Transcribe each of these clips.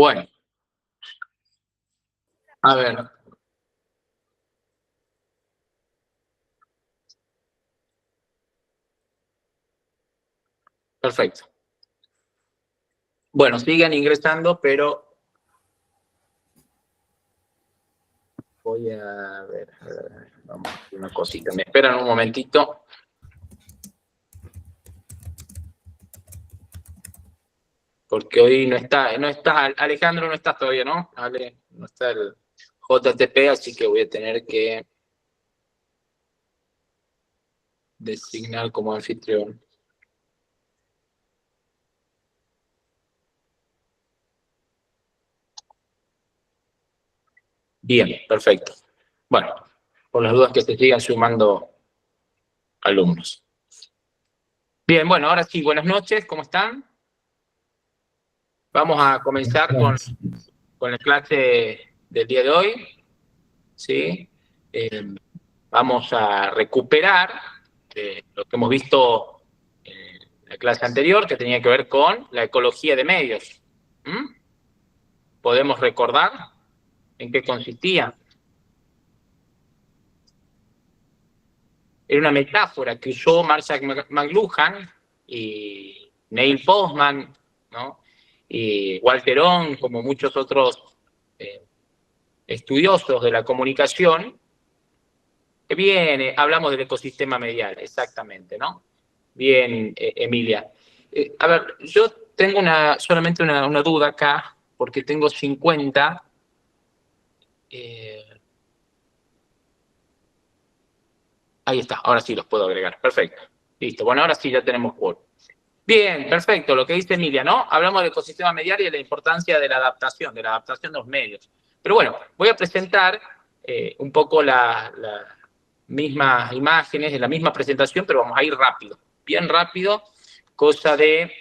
Bueno, a ver. Perfecto. Bueno, sigan ingresando, pero voy a ver, vamos a hacer una cosita. Me esperan un momentito. Porque hoy no está, Alejandro no está todavía, ¿no? Ale, no está el JTP, así que voy a tener que designar como anfitrión. Bien, perfecto. Bueno, por las dudas que se sigan sumando alumnos. Bien, bueno, ahora sí, buenas noches, ¿cómo están? Vamos a comenzar con la clase del día de hoy, ¿sí? Vamos a recuperar lo que hemos visto en la clase anterior, que tenía que ver con la ecología de medios. ¿Podemos recordar en qué consistía? Era una metáfora que usó Marshall McLuhan y Neil Postman, ¿no? Y Walter Ong, como muchos otros estudiosos de la comunicación. Bien, hablamos del ecosistema medial, exactamente, ¿no? Bien, Emilia. A ver, yo tengo solamente una duda acá, porque tengo 50. Ahí está, ahora sí los puedo agregar. Perfecto. Listo. Bueno, ahora sí ya tenemos Word. Bien, perfecto. Lo que dice Emilia, ¿no? Hablamos del ecosistema medial y de la importancia de la adaptación de los medios. Pero bueno, voy a presentar un poco las mismas imágenes, de la misma presentación, pero vamos a ir rápido. Bien rápido, cosa de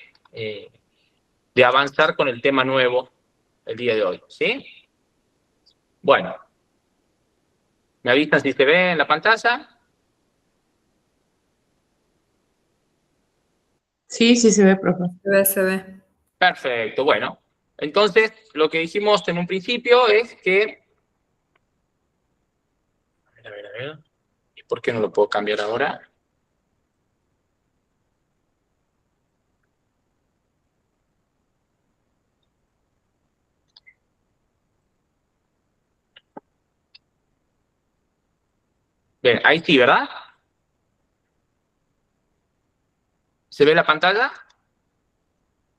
avanzar con el tema nuevo el día de hoy, ¿sí? Bueno. ¿Me avisan si se ve en la pantalla? Sí, sí se ve, profe. Se ve. Perfecto, bueno. Entonces, lo que dijimos en un principio es que... A ver. ¿Y por qué no lo puedo cambiar ahora? Bien, ahí sí, ¿verdad? ¿Se ve la pantalla?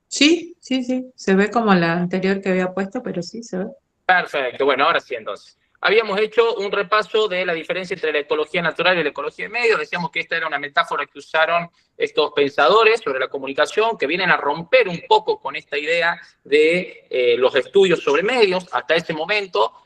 Sí, sí, sí. Se ve como la anterior que había puesto, pero sí se ve. Perfecto, bueno, ahora sí entonces. Habíamos hecho un repaso de la diferencia entre la ecología natural y la ecología de medios. Decíamos que esta era una metáfora que usaron estos pensadores sobre la comunicación, que vienen a romper un poco con esta idea de los estudios sobre medios. Hasta ese momento,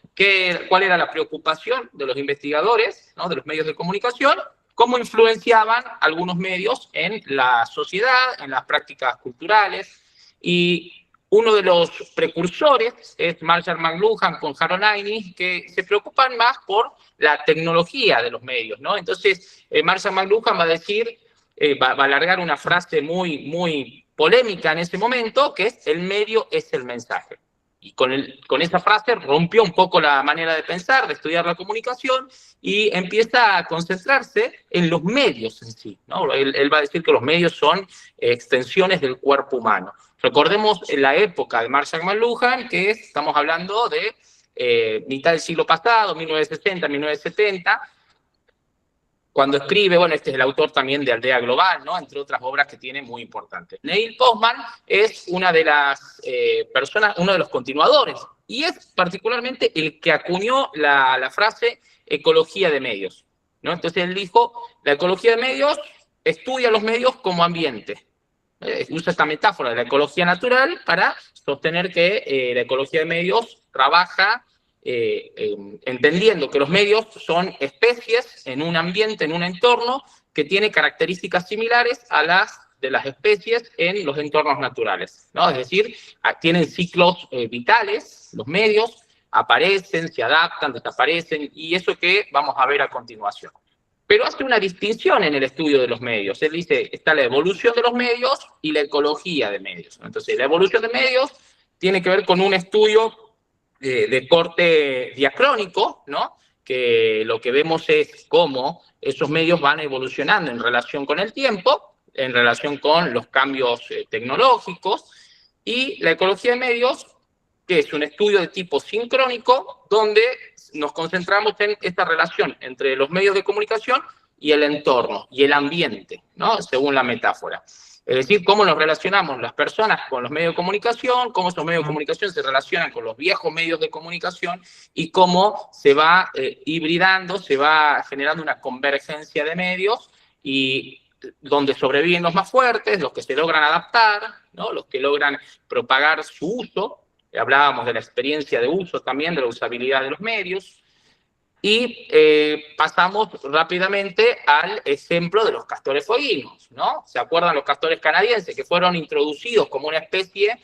¿cuál era la preocupación de los investigadores, ¿no?, de los medios de comunicación? Cómo influenciaban algunos medios en la sociedad, en las prácticas culturales. Y uno de los precursores es Marshall McLuhan con Harold Innis, que se preocupan más por la tecnología de los medios, ¿no? Entonces, Marshall McLuhan va a decir, va a alargar una frase muy polémica en ese momento, que es: el medio es el mensaje. Y con esa frase rompió un poco la manera de pensar, de estudiar la comunicación, y empieza a concentrarse en los medios en sí, ¿no? Él va a decir que los medios son extensiones del cuerpo humano. Recordemos la época de Marshall McLuhan, que estamos hablando de mitad del siglo pasado, 1960, 1970, cuando escribe, bueno, este es el autor también de Aldea Global, ¿no?, entre otras obras que tiene muy importantes. Neil Postman es una de las personas, uno de los continuadores, y es particularmente el que acuñó la frase ecología de medios, ¿no? Entonces él dijo, la ecología de medios estudia los medios como ambiente. Usa esta metáfora de la ecología natural para sostener que la ecología de medios trabaja entendiendo que los medios son especies en un ambiente, en un entorno que tiene características similares a las de las especies en los entornos naturales, ¿no? Es decir, tienen ciclos vitales, los medios aparecen, se adaptan, desaparecen, y eso que vamos a ver a continuación. Pero hace una distinción en el estudio de los medios. Él dice, está la evolución de los medios y la ecología de medios. Entonces, la evolución de medios tiene que ver con un estudio de corte diacrónico, ¿no? Que lo que vemos es cómo esos medios van evolucionando en relación con el tiempo, en relación con los cambios tecnológicos, y la ecología de medios, que es un estudio de tipo sincrónico, donde nos concentramos en esta relación entre los medios de comunicación y el entorno, y el ambiente, ¿no? Según la metáfora. Es decir, cómo nos relacionamos las personas con los medios de comunicación, cómo esos medios de comunicación se relacionan con los viejos medios de comunicación y cómo se va hibridando, se va generando una convergencia de medios y donde sobreviven los más fuertes, los que se logran adaptar, ¿no? Los que logran propagar su uso. Hablábamos de la experiencia de uso también, de la usabilidad de los medios. Y pasamos rápidamente al ejemplo de los castores fueguinos, ¿no? ¿Se acuerdan los castores canadienses que fueron introducidos como una especie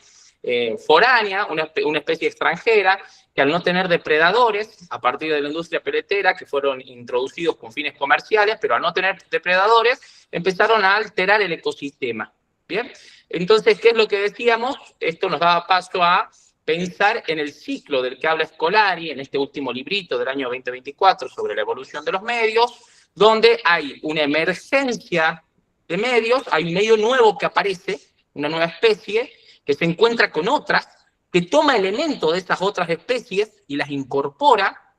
foránea, una especie extranjera, que al no tener depredadores, a partir de la industria peletera, que fueron introducidos con fines comerciales, pero al no tener depredadores, empezaron a alterar el ecosistema, ¿bien? Entonces, ¿qué es lo que decíamos? Esto nos daba paso a pensar en el ciclo del que habla Scolari, en este último librito del año 2024 sobre la evolución de los medios, donde hay una emergencia de medios, hay un medio nuevo que aparece, una nueva especie, que se encuentra con otras, que toma elementos de estas otras especies y las incorpora.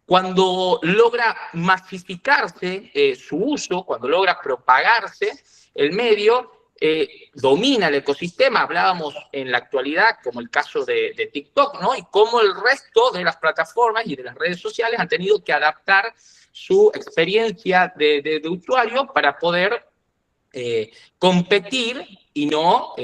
Cuando logra masificarse su uso, cuando logra propagarse el medio, domina el ecosistema. Hablábamos en la actualidad, como el caso de TikTok, ¿no? Y cómo el resto de las plataformas y de las redes sociales han tenido que adaptar su experiencia de usuario para poder competir y no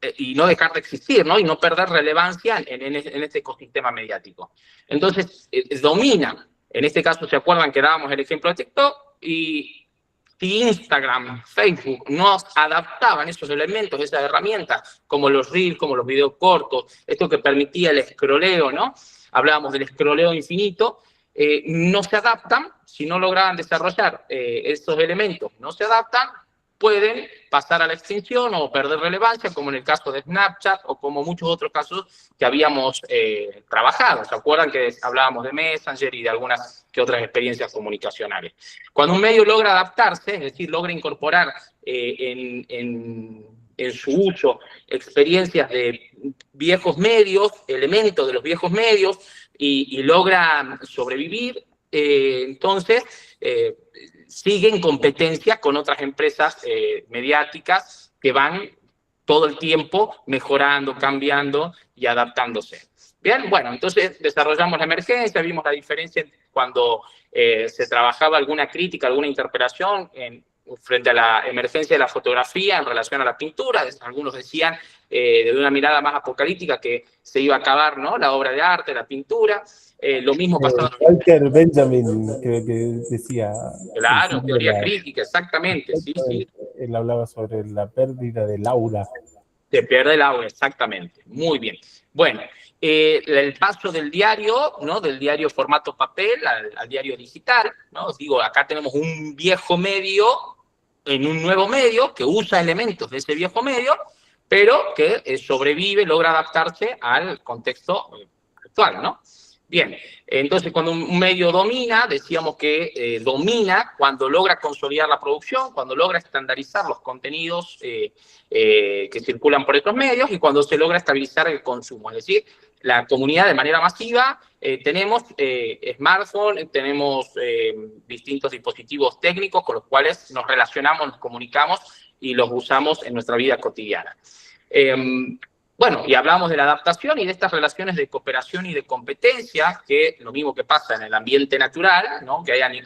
dejar de existir, ¿no? Y no perder relevancia en este ecosistema mediático. Entonces, domina. En este caso, ¿se acuerdan que dábamos el ejemplo de TikTok? Y si Instagram, Facebook no adaptaban esos elementos, esas herramientas, como los reels, como los videos cortos, esto que permitía el escroleo, ¿no? Hablábamos del escroleo infinito, no se adaptan, si no lograban desarrollar esos elementos, no se adaptan, pueden pasar a la extinción o perder relevancia, como en el caso de Snapchat o como muchos otros casos que habíamos trabajado. ¿Se acuerdan que hablábamos de Messenger y de algunas que otras experiencias comunicacionales? Cuando un medio logra adaptarse, es decir, logra incorporar en su uso experiencias de viejos medios, elementos de los viejos medios, y logra sobrevivir, entonces sigue en competencia con otras empresas mediáticas que van todo el tiempo mejorando, cambiando y adaptándose. Bien, bueno, entonces desarrollamos la emergencia, vimos la diferencia cuando se trabajaba alguna crítica, alguna interpelación frente a la emergencia de la fotografía en relación a la pintura. Algunos decían de una mirada más apocalíptica que se iba a acabar, ¿no?, la obra de arte, la pintura. Lo mismo pasaba. Walter Benjamin, creo que decía. Claro, teoría crítica, exactamente. Sí, sí. Él hablaba sobre la pérdida del aura. Se pierde el aura, exactamente. Muy bien. Bueno, el paso del diario, ¿no?, del diario formato papel al diario digital, ¿no? Os digo, acá tenemos un viejo medio en un nuevo medio que usa elementos de ese viejo medio, pero que sobrevive, logra adaptarse al contexto actual, ¿no? Bien, entonces cuando un medio domina, decíamos que domina cuando logra consolidar la producción, cuando logra estandarizar los contenidos que circulan por estos medios y cuando se logra estabilizar el consumo. Es decir, la comunidad de manera masiva, tenemos smartphones, tenemos distintos dispositivos técnicos con los cuales nos relacionamos, nos comunicamos y los usamos en nuestra vida cotidiana. Bueno, y hablamos de la adaptación y de estas relaciones de cooperación y de competencia, que lo mismo que pasa en el ambiente natural, ¿no?, que hay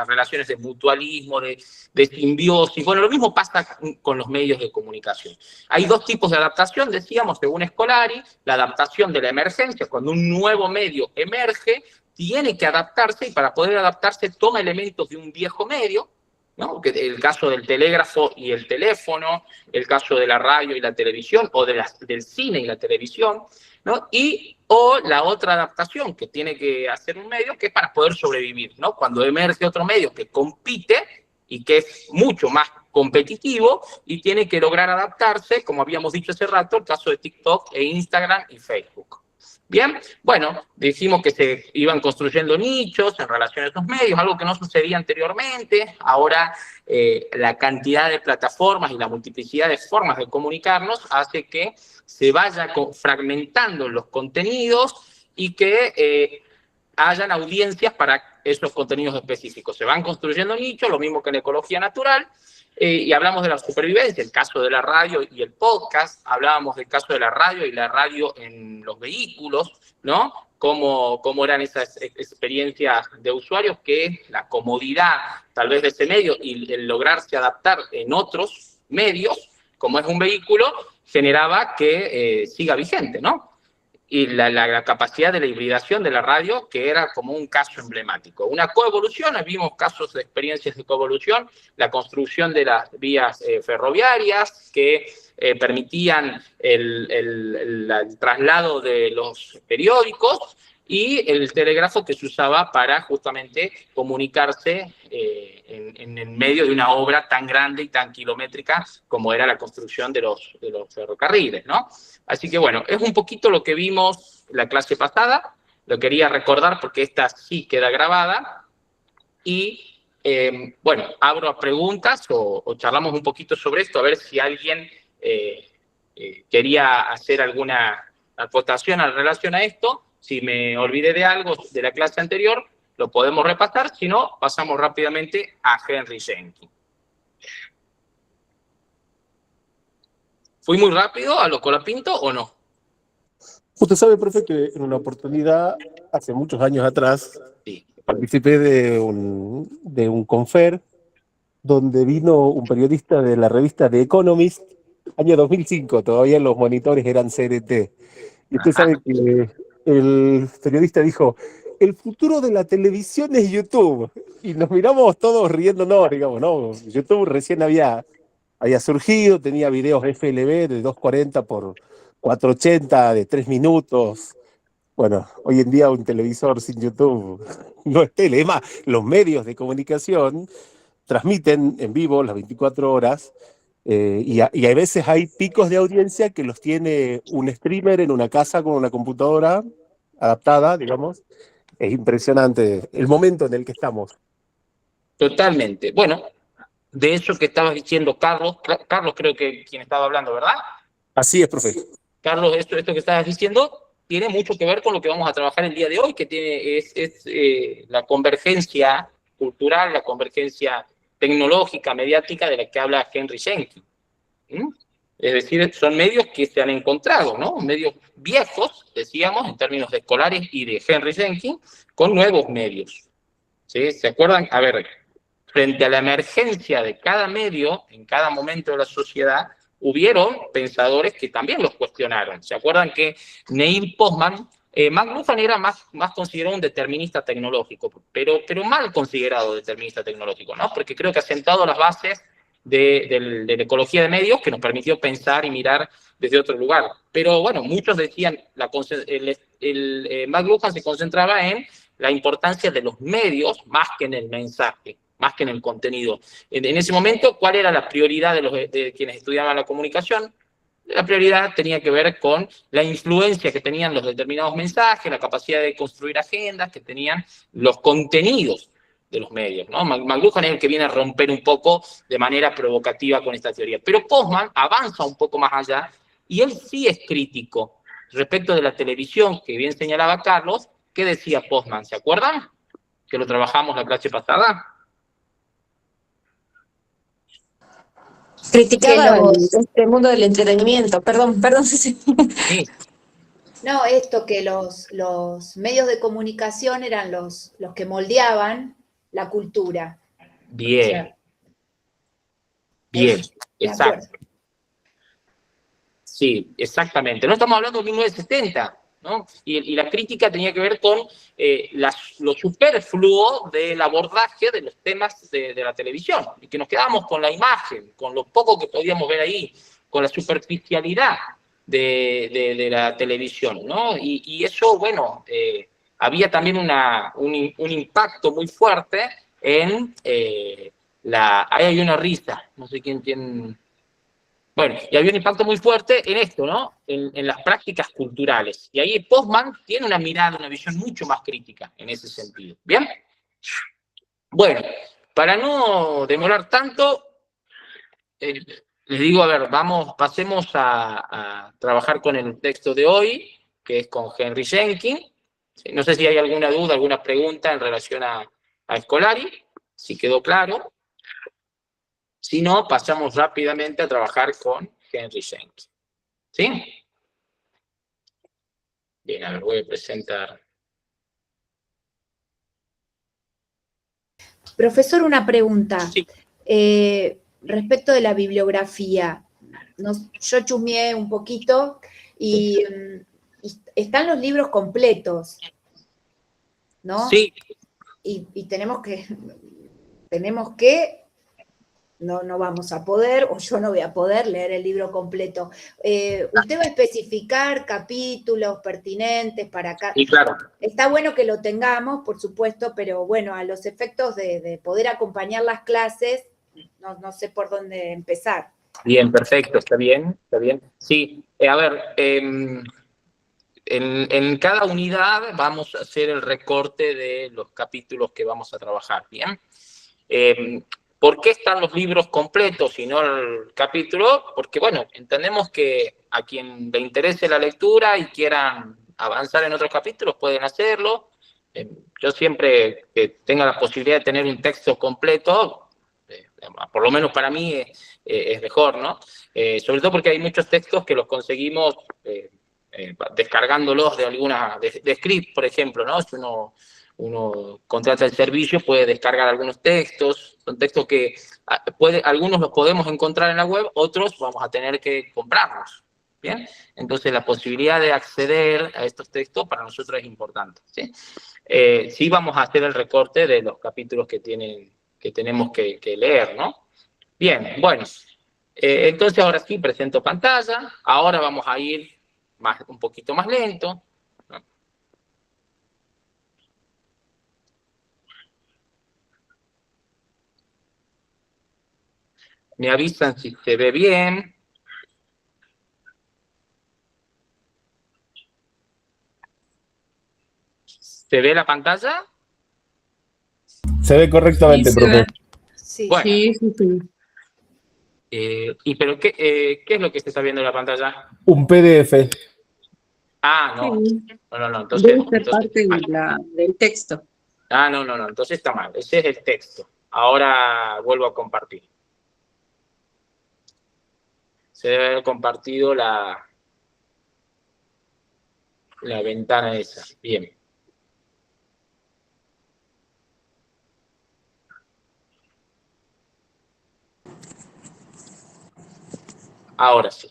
relaciones de mutualismo, de simbiosis. Bueno, lo mismo pasa con los medios de comunicación. Hay dos tipos de adaptación, decíamos, según Scolari: la adaptación de la emergencia, cuando un nuevo medio emerge, tiene que adaptarse y para poder adaptarse toma elementos de un viejo medio, ¿no?, que el caso del telégrafo y el teléfono, el caso de la radio y la televisión, o del cine y la televisión, ¿no? O la otra adaptación que tiene que hacer un medio, que es para poder sobrevivir, ¿no? Cuando emerge otro medio que compite, y que es mucho más competitivo y tiene que lograr adaptarse, como habíamos dicho hace rato, el caso de TikTok e Instagram y Facebook. Bien, bueno, dijimos que se iban construyendo nichos en relación a estos medios, algo que no sucedía anteriormente. Ahora la cantidad de plataformas y la multiplicidad de formas de comunicarnos hace que se vaya fragmentando los contenidos y que hayan audiencias para esos contenidos específicos. Se van construyendo nichos, lo mismo que en ecología natural, y hablamos de la supervivencia, el caso de la radio y el podcast, hablábamos del caso de la radio y la radio en los vehículos, ¿no? Cómo eran esas experiencias de usuarios, que la comodidad tal vez de ese medio y el lograrse adaptar en otros medios, como es un vehículo, generaba que siga vigente, ¿no? Y la capacidad de la hibridación de la radio, que era como un caso emblemático. Una coevolución, vimos casos de experiencias de coevolución, la construcción de las vías ferroviarias que permitían el traslado de los periódicos, y el telégrafo que se usaba para justamente comunicarse en el medio de una obra tan grande y tan kilométrica como era la construcción de los ferrocarriles, ¿no? Así que bueno, es un poquito lo que vimos la clase pasada, lo quería recordar porque esta sí queda grabada, y bueno, abro a preguntas o charlamos un poquito sobre esto, a ver si alguien quería hacer alguna acotación en relación a esto. Si me olvidé de algo de la clase anterior, lo podemos repasar, si no, pasamos rápidamente a Henry Jenkins. ¿Fui muy rápido a lo Colapinto o no? Usted sabe, profe, que en una oportunidad, hace muchos años atrás, Sí. participé de un confer donde vino un periodista de la revista The Economist, año 2005, todavía los monitores eran CRT. Y usted sabe que el periodista dijo: el futuro de la televisión es YouTube. Y nos miramos todos riéndonos, digamos, ¿no? YouTube recién había surgido, tenía videos FLV de 240 por 480 de 3 minutos. Bueno, hoy en día un televisor sin YouTube no es tele. Es más, los medios de comunicación transmiten en vivo las 24 horas, y a veces hay picos de audiencia que los tiene un streamer en una casa con una computadora adaptada, digamos. Es impresionante el momento en el que estamos. Totalmente. Bueno, de eso que estabas diciendo, Carlos, creo que quien estaba hablando, ¿verdad? Así es, profe. Carlos, esto que estabas diciendo tiene mucho que ver con lo que vamos a trabajar el día de hoy, que es la convergencia cultural, la convergencia tecnológica, mediática, de la que habla Henry Jenkins. ¿Mm? Es decir, son medios que se han encontrado, ¿no? Medios viejos, decíamos, en términos de escolares y de Henry Jenkins, con nuevos medios. ¿Sí? ¿Se acuerdan? A ver, frente a la emergencia de cada medio, en cada momento de la sociedad, hubieron pensadores que también los cuestionaron. ¿Se acuerdan que Neil Postman, McLuhan era más considerado un determinista tecnológico, pero mal considerado determinista tecnológico, ¿no? Porque creo que ha sentado las bases de la ecología de medios, que nos permitió pensar y mirar desde otro lugar. Pero bueno, muchos decían, McLuhan se concentraba en la importancia de los medios más que en el mensaje, más que en el contenido. En ese momento, ¿cuál era la prioridad de quienes estudiaban la comunicación? La prioridad tenía que ver con la influencia que tenían los determinados mensajes, la capacidad de construir agendas que tenían los contenidos de los medios, ¿no? McLuhan es el que viene a romper un poco de manera provocativa con esta teoría. Pero Postman avanza un poco más allá, y él sí es crítico respecto de la televisión, que bien señalaba Carlos. ¿Qué decía Postman? ¿Se acuerdan? Que lo trabajamos la clase pasada. Criticaba este mundo del entretenimiento. Perdón. Sí. No, esto que los medios de comunicación eran los que moldeaban la cultura. Bien. O sea, bien, exacto. Sí, exactamente. No estamos hablando de 1970, ¿no? Y la crítica tenía que ver con lo superfluo del abordaje de los temas de la televisión, y que nos quedábamos con la imagen, con lo poco que podíamos ver ahí, con la superficialidad de la televisión, ¿no? Y eso, bueno, había también un impacto muy fuerte en ahí hay una risa, no sé quién tiene... Bueno, y había un impacto muy fuerte en esto, ¿no? En las prácticas culturales. Y ahí Postman tiene una mirada, una visión mucho más crítica en ese sentido. ¿Bien? Bueno, para no demorar tanto, les digo, a ver, pasemos a trabajar con el texto de hoy, que es con Henry Jenkins. No sé si hay alguna duda, alguna pregunta en relación a Scolari, si quedó claro. Si no, pasamos rápidamente a trabajar con Henry Jenkins. ¿Sí? Bien, a ver, voy a presentar. Profesor, una pregunta. Sí. Respecto de la bibliografía, yo chusmeé un poquito y están los libros completos, ¿no? Sí. Y tenemos que, no vamos a poder, o yo no voy a poder leer el libro completo. ¿Usted va a especificar capítulos pertinentes para acá? Y claro. Está bueno que lo tengamos, por supuesto, pero bueno, a los efectos de poder acompañar las clases, no sé por dónde empezar. Bien, perfecto, está bien, está bien. Sí, a ver, en cada unidad vamos a hacer el recorte de los capítulos que vamos a trabajar, ¿bien? ¿Por qué están los libros completos y no el capítulo? Porque, bueno, entendemos que a quien le interese la lectura y quieran avanzar en otros capítulos pueden hacerlo. Yo siempre que tenga la posibilidad de tener un texto completo, por lo menos para mí es mejor, ¿no? Sobre todo porque hay muchos textos que los conseguimos descargándolos de script, por ejemplo, ¿no? Si uno contrata el servicio, puede descargar algunos textos, son textos que algunos los podemos encontrar en la web, otros vamos a tener que comprarlos, ¿bien? Entonces la posibilidad de acceder a estos textos para nosotros es importante, ¿sí? Sí vamos a hacer el recorte de los capítulos que tenemos que leer, ¿no? Bien, bueno, entonces ahora sí presento pantalla, ahora vamos a ir un poquito más lento, ¿no? Me avisan si se ve bien. ¿Se ve la pantalla? Se ve correctamente, Sí, se profe. ve. Sí. Bueno. Sí. ¿Pero qué es lo que se está viendo en la pantalla? Un PDF. Ah, no. Sí. No. Entonces, Debe ser parte del texto. Ah, no. Entonces está mal. Ese es el texto. Ahora vuelvo a compartir. Se debe haber compartido la ventana esa. Bien. Ahora sí.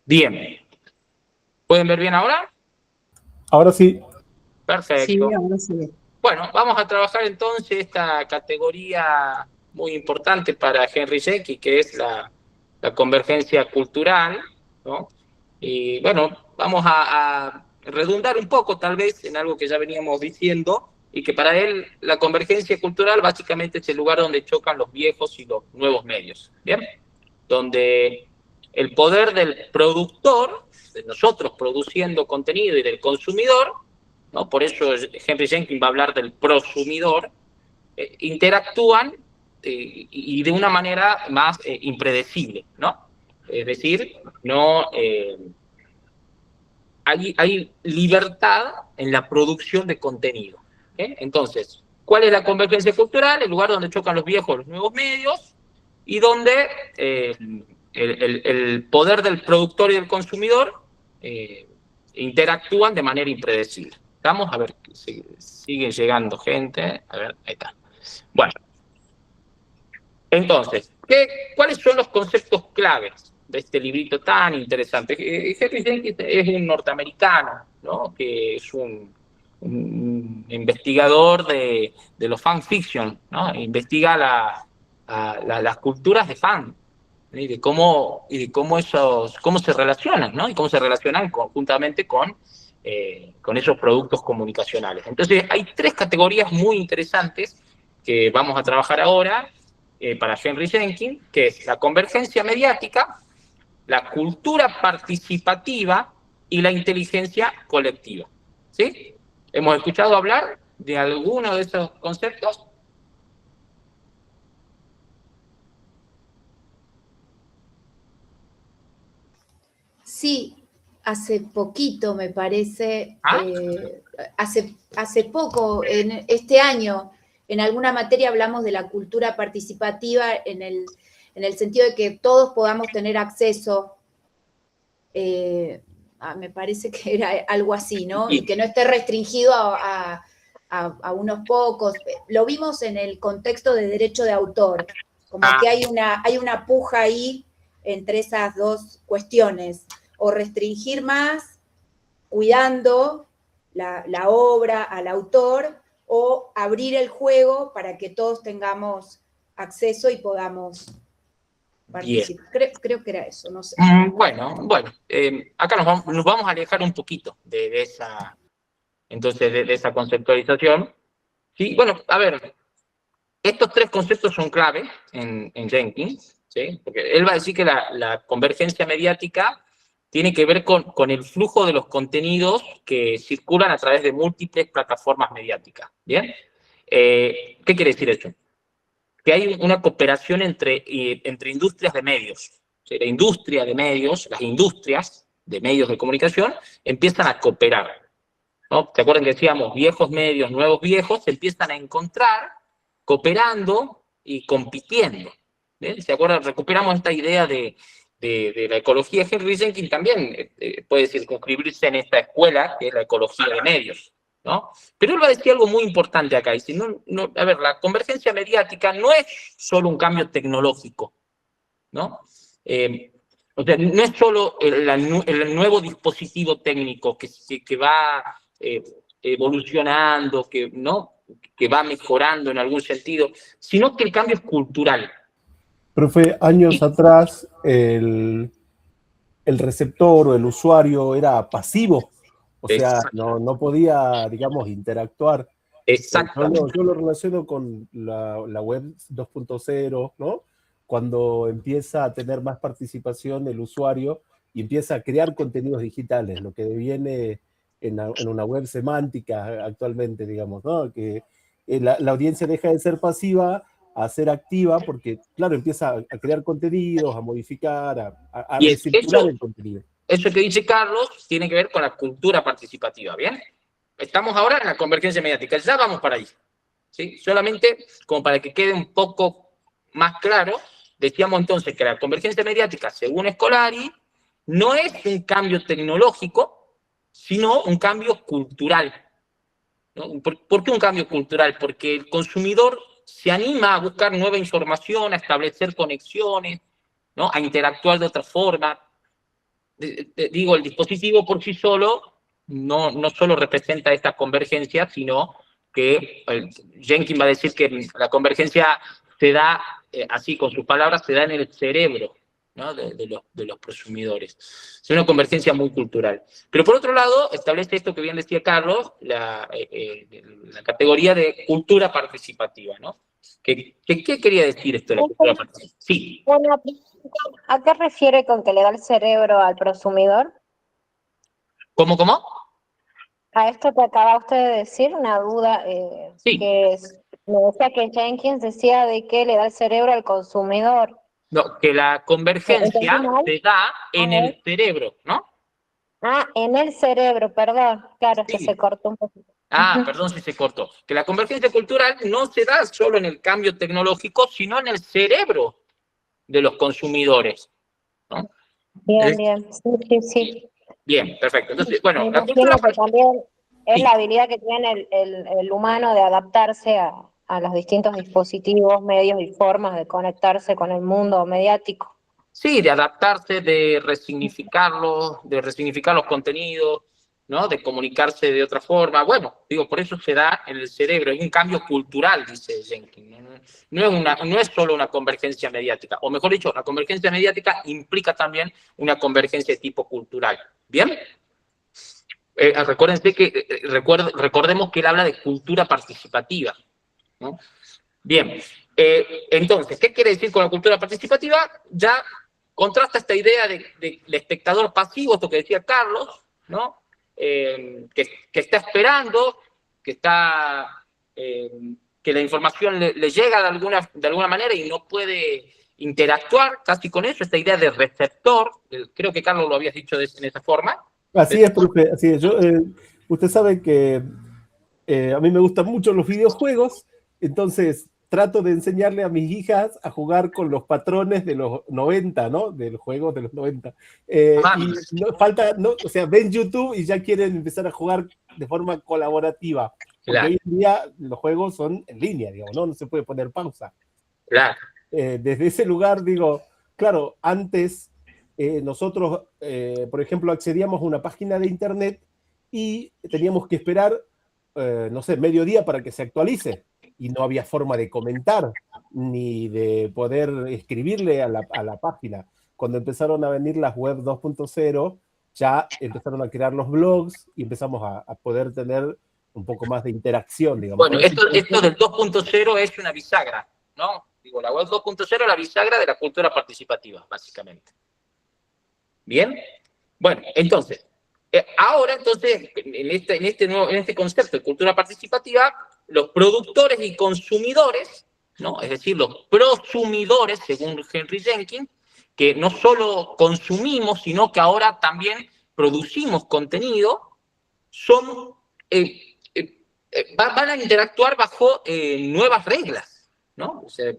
Bien. ¿Pueden ver bien ahora? Ahora sí. Perfecto. Sí, ahora sí. Bueno, vamos a trabajar entonces esta categoría muy importante para Henry Jenkins, que es la convergencia cultural, ¿no? Y bueno, vamos a redundar un poco tal vez en algo que ya veníamos diciendo, y que para él la convergencia cultural básicamente es el lugar donde chocan los viejos y los nuevos medios, ¿bien? Donde el poder del productor, de nosotros produciendo contenido, y del consumidor, ¿no? Por eso Henry Jenkins va a hablar del prosumidor, interactúan y de una manera más impredecible, ¿no? Es decir, no hay libertad en la producción de contenido. Entonces, ¿cuál es la convergencia cultural? El lugar donde chocan los viejos y los nuevos medios, y donde el poder del productor y del consumidor interactúan de manera impredecible. Vamos a ver, sigue llegando gente. A ver, ahí está. Bueno, entonces, ¿cuáles son los conceptos claves de este librito tan interesante. Henry Jenkins es un norteamericano, ¿no? Que es un investigador de los fanfiction, ¿no? Investiga las culturas de fan, ¿no? Cómo se relacionan, ¿no? Y cómo se relacionan conjuntamente con esos productos comunicacionales. Entonces, hay 3 categorías muy interesantes que vamos a trabajar ahora para Henry Jenkins, que es la convergencia mediática, la cultura participativa y la inteligencia colectiva. ¿Sí? ¿Hemos escuchado hablar de alguno de esos conceptos? Sí, hace poquito me parece, ¿Ah? hace poco, en este año, en alguna materia hablamos de la cultura participativa en el sentido de que todos podamos tener acceso, me parece que era algo así, ¿no? Y que no esté restringido a unos pocos. Lo vimos en el contexto de derecho de autor, como que hay una puja ahí entre esas dos cuestiones, o restringir más, cuidando la obra al autor, o abrir el juego para que todos tengamos acceso y podamos participar. Creo que era eso, no sé. Bueno, acá nos vamos a alejar un poquito de esa conceptualización. Sí, bueno, a ver, estos 3 conceptos son clave en Jenkins, ¿sí? Porque él va a decir que la convergencia mediática tiene que ver con el flujo de los contenidos que circulan a través de múltiples plataformas mediáticas, ¿bien? ¿Qué quiere decir eso? Que hay una cooperación entre industrias de medios. O sea, la industria de medios, las industrias de medios de comunicación empiezan a cooperar, ¿no? ¿Se acuerdan que decíamos viejos medios, nuevos viejos? Se empiezan a encontrar cooperando y compitiendo. ¿Bien? ¿Se acuerdan? Recuperamos esta idea de la ecología. Henry Jenkins también puede circunscribirse en esta escuela, que es la ecología de medios, ¿no? Pero él va a decir algo muy importante acá. Dice, a ver, la convergencia mediática no es solo un cambio tecnológico, ¿no? O sea, no es solo el nuevo dispositivo técnico que va evolucionando, ¿no? Que va mejorando en algún sentido, sino que el cambio es cultural. Profe, años atrás el receptor o el usuario era pasivo, o sea, no podía, digamos, interactuar. Exactamente. Yo lo relaciono con la web 2.0, ¿no? Cuando empieza a tener más participación el usuario y empieza a crear contenidos digitales, lo que deviene en una web semántica actualmente, digamos, ¿no? Que la audiencia deja de ser pasiva a ser activa porque, claro, empieza a crear contenidos, a modificar, a recircular el contenido. Eso que dice Carlos tiene que ver con la cultura participativa, ¿bien? Estamos ahora en la convergencia mediática, ya vamos para ahí, ¿sí? Solamente como para que quede un poco más claro, decíamos entonces que la convergencia mediática, según Scolari, no es un cambio tecnológico, sino un cambio cultural, ¿no? ¿Por qué un cambio cultural? Porque el consumidor se anima a buscar nueva información, a establecer conexiones, ¿no? A interactuar de otra forma. Digo, el dispositivo por sí solo no solo representa esta convergencia, sino que Jenkins va a decir que la convergencia se da, así con sus palabras, se da en el cerebro, ¿no? de los consumidores. Es una convergencia muy cultural. Pero por otro lado, establece esto que bien decía Carlos, la categoría de cultura participativa, ¿no? ¿Qué quería decir esto de la cultura participativa? Sí. Bueno, ¿a qué refiere con que le da el cerebro al prosumidor? ¿Cómo? A esto que acaba usted de decir, una duda, Sí. me decía que Jenkins decía de que le da el cerebro al consumidor. No, que la convergencia se da en el cerebro, ¿no? Ah, en el cerebro, perdón, claro, Sí. que se cortó un poquito. Perdón si se cortó. Que la convergencia cultural no se da solo en el cambio tecnológico, sino en el cerebro de los consumidores, ¿no? Bien, sí. Bien, perfecto. Entonces, bueno, Me imagino que también es la habilidad que tiene el humano de adaptarse a los distintos dispositivos, medios y formas de conectarse con el mundo mediático. Sí, de adaptarse, de resignificar los contenidos, ¿no? De comunicarse de otra forma. Bueno, digo, por eso se da en el cerebro, es un cambio cultural, dice Jenkins. No es solo una convergencia mediática, o mejor dicho, la convergencia mediática implica también una convergencia de tipo cultural. ¿Bien? Recordemos que él habla de cultura participativa, ¿no? Bien, entonces, ¿qué quiere decir con la cultura participativa? Ya contrasta esta idea del espectador pasivo, esto que decía Carlos, ¿no? Que está esperando, que la información le llega de alguna manera y no puede interactuar casi con eso, esta idea de receptor, creo que Carlos lo habías dicho en esa forma. Así es, profe, así es. Usted sabe que a mí me gustan mucho los videojuegos, entonces trato de enseñarle a mis hijas a jugar con los patrones de los 90, ¿no? Del juego de los 90. Y o sea, ven YouTube y ya quieren empezar a jugar de forma colaborativa. Porque Claro. hoy en día los juegos son en línea, digamos, ¿no? No se puede poner pausa. Claro. Desde ese lugar, digo, claro, antes nosotros, por ejemplo, accedíamos a una página de internet y teníamos que esperar, no sé, mediodía para que se actualice. Y no había forma de comentar ni de poder escribirle a la página. Cuando empezaron a venir las web 2.0, ya empezaron a crear los blogs y empezamos a poder tener un poco más de interacción, digamos. Bueno, esto del 2.0 es una bisagra, ¿no? Digo, la web 2.0 es la bisagra de la cultura participativa, básicamente. ¿Bien? Bueno, entonces, ahora, en este concepto de cultura participativa, los productores y consumidores, ¿no? Es decir, los prosumidores, según Henry Jenkins, que no solo consumimos, sino que ahora también producimos contenido, van a interactuar bajo nuevas reglas, ¿no? O sea,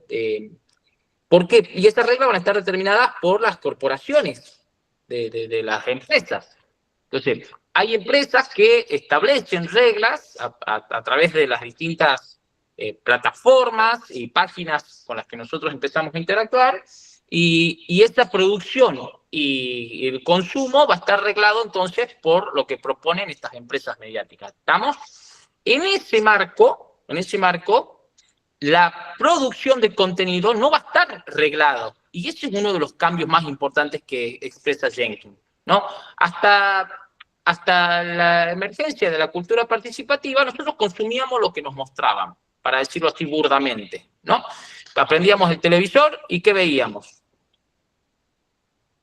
¿por qué? Y estas reglas van a estar determinadas por las corporaciones de las empresas. Entonces, hay empresas que establecen reglas a través de las distintas plataformas y páginas con las que nosotros empezamos a interactuar, y esta producción y el consumo va a estar reglado entonces por lo que proponen estas empresas mediáticas. ¿Estamos? En ese marco, la producción de contenido no va a estar reglado. Y ese es uno de los cambios más importantes que expresa Jenkins, ¿no? Hasta la emergencia de la cultura participativa, nosotros consumíamos lo que nos mostraban, para decirlo así burdamente, ¿no? Aprendíamos el televisor y ¿qué veíamos?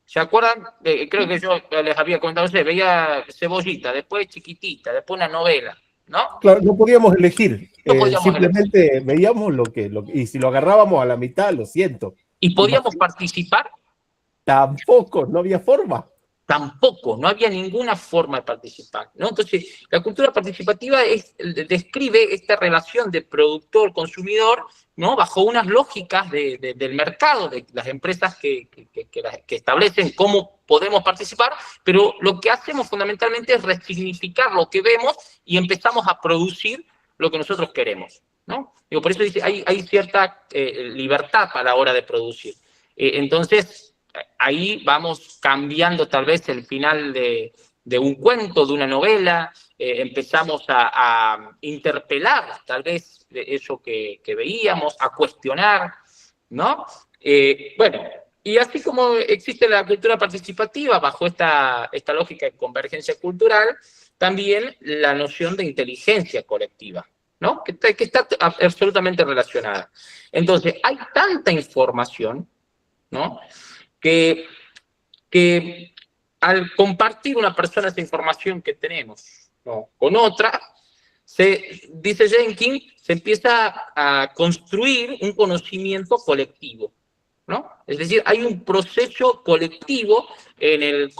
¿Se acuerdan? Creo que yo les había comentado, veía Cebollita, después Chiquitita, después una novela, ¿no? Claro, no podíamos elegir. No podíamos simplemente veíamos y si lo agarrábamos a la mitad, lo siento. ¿Y podíamos participar? Tampoco, no había forma. Tampoco, no había ninguna forma de participar, ¿no? Entonces, la cultura participativa describe esta relación de productor-consumidor, ¿no? Bajo unas lógicas del mercado, de las empresas que establecen cómo podemos participar, pero lo que hacemos fundamentalmente es resignificar lo que vemos y empezamos a producir lo que nosotros queremos, ¿no? Digo, por eso dice, hay cierta libertad a la hora de producir. Entonces, ahí vamos cambiando tal vez el final de un cuento, de una novela, empezamos a interpelar tal vez de eso que veíamos, a cuestionar, ¿no? Bueno, y así como existe la cultura participativa bajo esta lógica de convergencia cultural, también la noción de inteligencia colectiva, ¿no? Que está absolutamente relacionada. Entonces, hay tanta información, ¿no? Que al compartir una persona esa información que tenemos, ¿no?, con otra, dice Jenkins, se empieza a construir un conocimiento colectivo, ¿no? Es decir, hay un proceso colectivo en el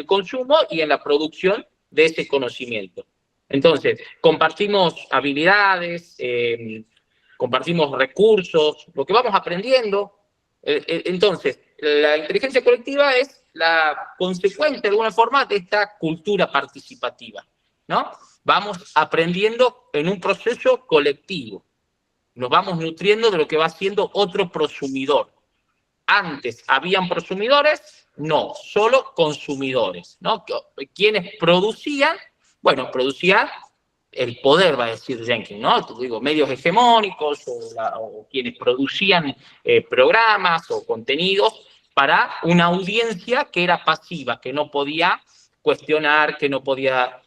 consumo y en la producción de ese conocimiento. Entonces, compartimos habilidades, compartimos recursos, lo que vamos aprendiendo. Entonces, la inteligencia colectiva es la consecuencia, de alguna forma, de esta cultura participativa, ¿no? Vamos aprendiendo en un proceso colectivo. Nos vamos nutriendo de lo que va haciendo otro prosumidor. antes habían prosumidores, no, solo consumidores, ¿no? Quienes producían, bueno, producían el poder, va a decir Jenkins, ¿no? Digo, medios hegemónicos o quienes producían programas o contenidos para una audiencia que era pasiva, que no podía cuestionar, que no podía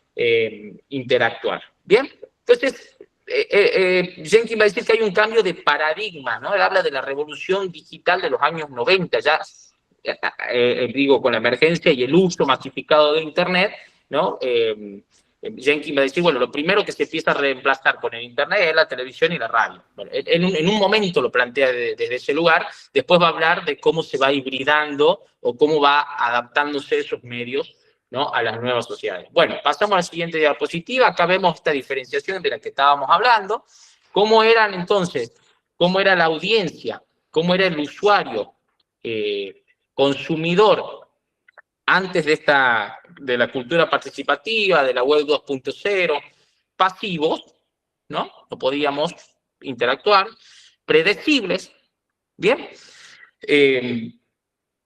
interactuar. ¿Bien? Entonces, Jenkins va a decir que hay un cambio de paradigma, ¿no? Él habla de la revolución digital de los años 90, digo, con la emergencia y el uso masificado de Internet, ¿no? Jenkins va a decir, bueno, lo primero que se empieza a reemplazar con el Internet es la televisión y la radio. Bueno, en un momento lo plantea desde ese lugar, después va a hablar de cómo se va hibridando o cómo va adaptándose esos medios, ¿no? A las nuevas sociedades. Bueno, pasamos a la siguiente diapositiva. Acá vemos esta diferenciación de la que estábamos hablando. ¿Cómo eran entonces? ¿Cómo era la audiencia? ¿Cómo era el usuario consumidor antes de la cultura participativa, de la web 2.0, pasivos, ¿no? No podíamos interactuar, predecibles, ¿bien?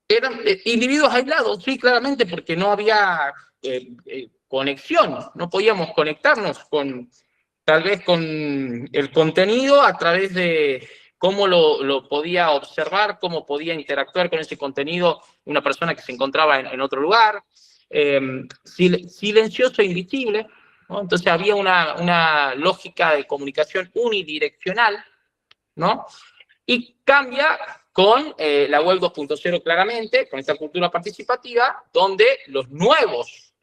Eran individuos aislados, sí, claramente, porque no había conexión, no podíamos conectarnos tal vez con el contenido a través de cómo lo podía observar, cómo podía interactuar con ese contenido una persona que se encontraba en otro lugar, silencioso e invisible, ¿no? Entonces había una lógica de comunicación unidireccional, ¿no? Y cambia con la web 2.0 claramente, con esta cultura participativa, donde los nuevos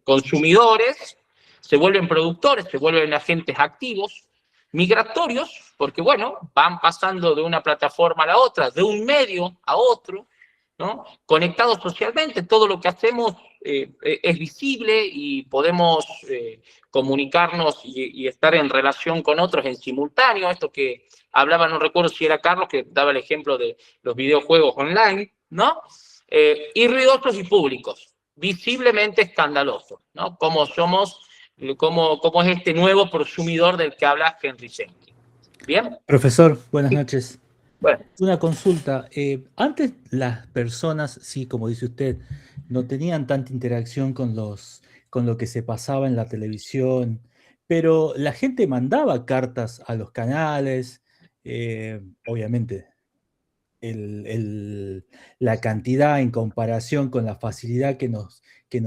consumidores se vuelven productores, se vuelven agentes activos, migratorios, porque, bueno, van pasando de una plataforma a la otra, de un medio a otro, ¿no? Conectados socialmente, todo lo que hacemos es visible y podemos comunicarnos y estar en relación con otros en simultáneo. Esto que hablaba, no recuerdo si era Carlos, que daba el ejemplo de los videojuegos online, ¿no? Y ruidosos y públicos, visiblemente escandalosos, ¿no? Como es este nuevo prosumidor del que habla Henry Jenkins. ¿Bien? Profesor, buenas noches. Bueno. Una consulta. Antes las personas, sí, como dice usted, no tenían tanta interacción con lo que se pasaba en la televisión, pero la gente mandaba cartas a los canales, obviamente. La cantidad en comparación con la facilidad que nos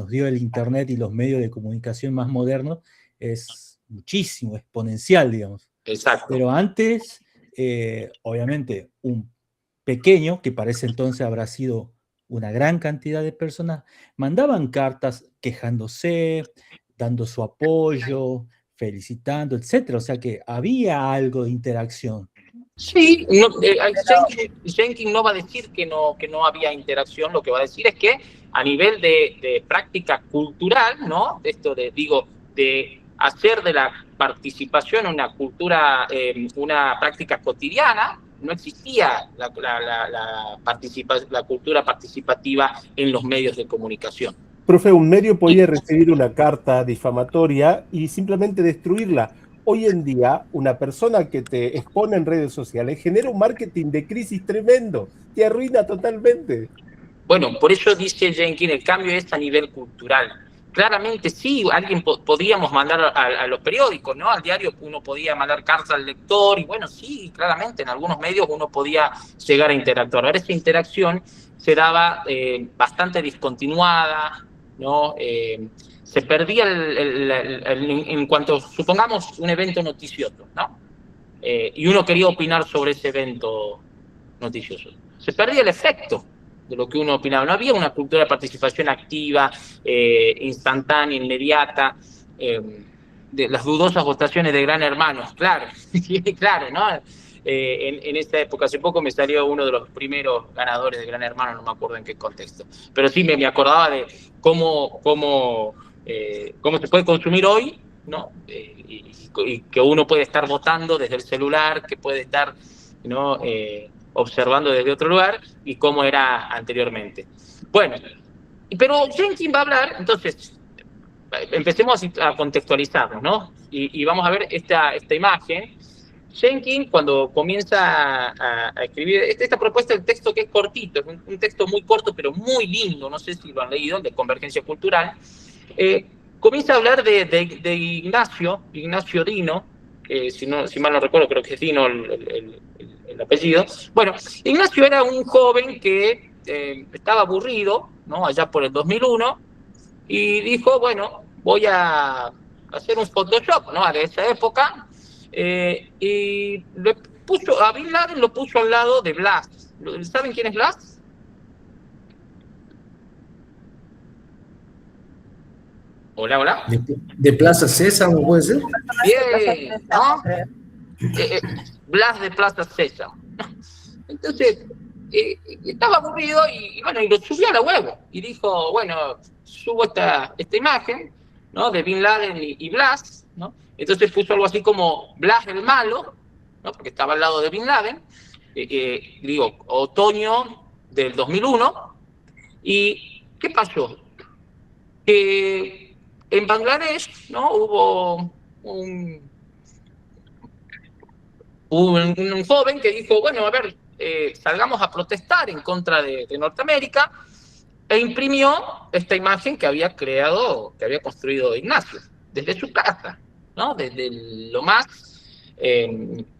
dio el Internet y los medios de comunicación más modernos es muchísimo, exponencial, digamos. Exacto. Pero antes, obviamente, un pequeño, que para ese entonces habrá sido una gran cantidad de personas, mandaban cartas quejándose, dando su apoyo, felicitando, etcétera. O sea que había algo de interacción. Sí, Jenkins no va a decir que no había interacción, lo que va a decir es que a nivel de práctica cultural, ¿no? Esto de hacer de la participación una cultura, una práctica cotidiana, no existía la cultura participativa en los medios de comunicación. Profe, un medio podía recibir una carta difamatoria y simplemente destruirla. Hoy en día, una persona que te expone en redes sociales genera un marketing de crisis tremendo, te arruina totalmente. Bueno, por eso dice Jenkins, el cambio es a nivel cultural. Claramente sí, alguien podíamos mandar a los periódicos, ¿no? Al diario uno podía mandar cartas al lector, y bueno, sí, claramente en algunos medios uno podía llegar a interactuar. Ahora esa interacción se daba bastante discontinuada, ¿no? Se perdía en cuanto, supongamos, un evento noticioso, ¿no? Y uno quería opinar sobre ese evento noticioso. Se perdía el efecto de lo que uno opinaba. No había una cultura de participación activa, instantánea, inmediata, de las dudosas votaciones de Gran Hermano, claro, claro, ¿no? En esta época, hace poco me salió uno de los primeros ganadores de Gran Hermano, no me acuerdo en qué contexto, pero sí me acordaba de cómo se puede consumir hoy, ¿no? Y que uno puede estar votando desde el celular, que puede estar, ¿no? Observando desde otro lugar, y cómo era anteriormente. Bueno, pero Jenkins va a hablar, entonces, empecemos a contextualizarnos, ¿no? Y vamos a ver esta imagen, Jenkins, cuando comienza a escribir esta propuesta, el texto que es cortito, es un texto muy corto, pero muy lindo, no sé si lo han leído, de Convergencia Cultural, comienza a hablar de Ignacio Dino, si mal no recuerdo, creo que es Dino el apellido. Bueno, Ignacio era un joven que estaba aburrido, ¿no? Allá por el 2001, y dijo, bueno, voy a hacer un Photoshop, ¿no? De esa época, y le puso, a Bin Laden lo puso al lado de Blas. ¿Saben quién es Blas? Hola, hola. ¿De Plaza Sésamo puede ser? Bien, ¿no? Blas de Plaza Sésamo. Entonces, estaba aburrido y bueno, y lo subió a la web. Y dijo, bueno, subo esta imagen, ¿no? De Bin Laden y Blas, ¿no? Entonces puso algo así como Blas el malo, ¿no? Porque estaba al lado de Bin Laden, digo, otoño del 2001. ¿Y qué pasó? Que en Bangladesh, ¿no? Hubo un joven que dijo, bueno, a ver, salgamos a protestar en contra de Norteamérica, e imprimió esta imagen que había construido Ignacio, desde su casa, ¿no? Desde lo más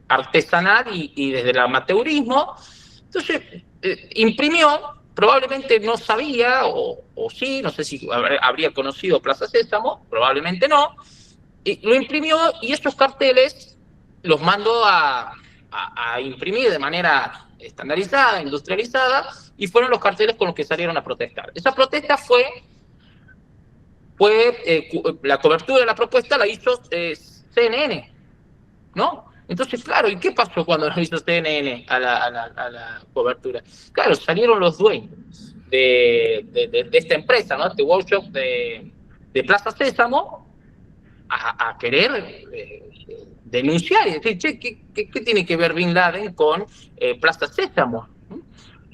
artesanal y desde el amateurismo. Entonces, imprimió, probablemente no sabía, o sí, no sé si habría conocido Plaza Sésamo, probablemente no, y lo imprimió, y esos carteles los mandó a imprimir de manera estandarizada, industrializada, y fueron los carteles con los que salieron a protestar. Esa protesta fue la cobertura de la propuesta la hizo CNN, ¿no? Entonces, claro, ¿y qué pasó cuando lo hizo CNN a la cobertura? Claro, salieron los dueños de esta empresa, ¿no? Este workshop de Plaza Sésamo a querer denunciar y decir, che, ¿qué tiene que ver Bin Laden con Plaza Sésamo?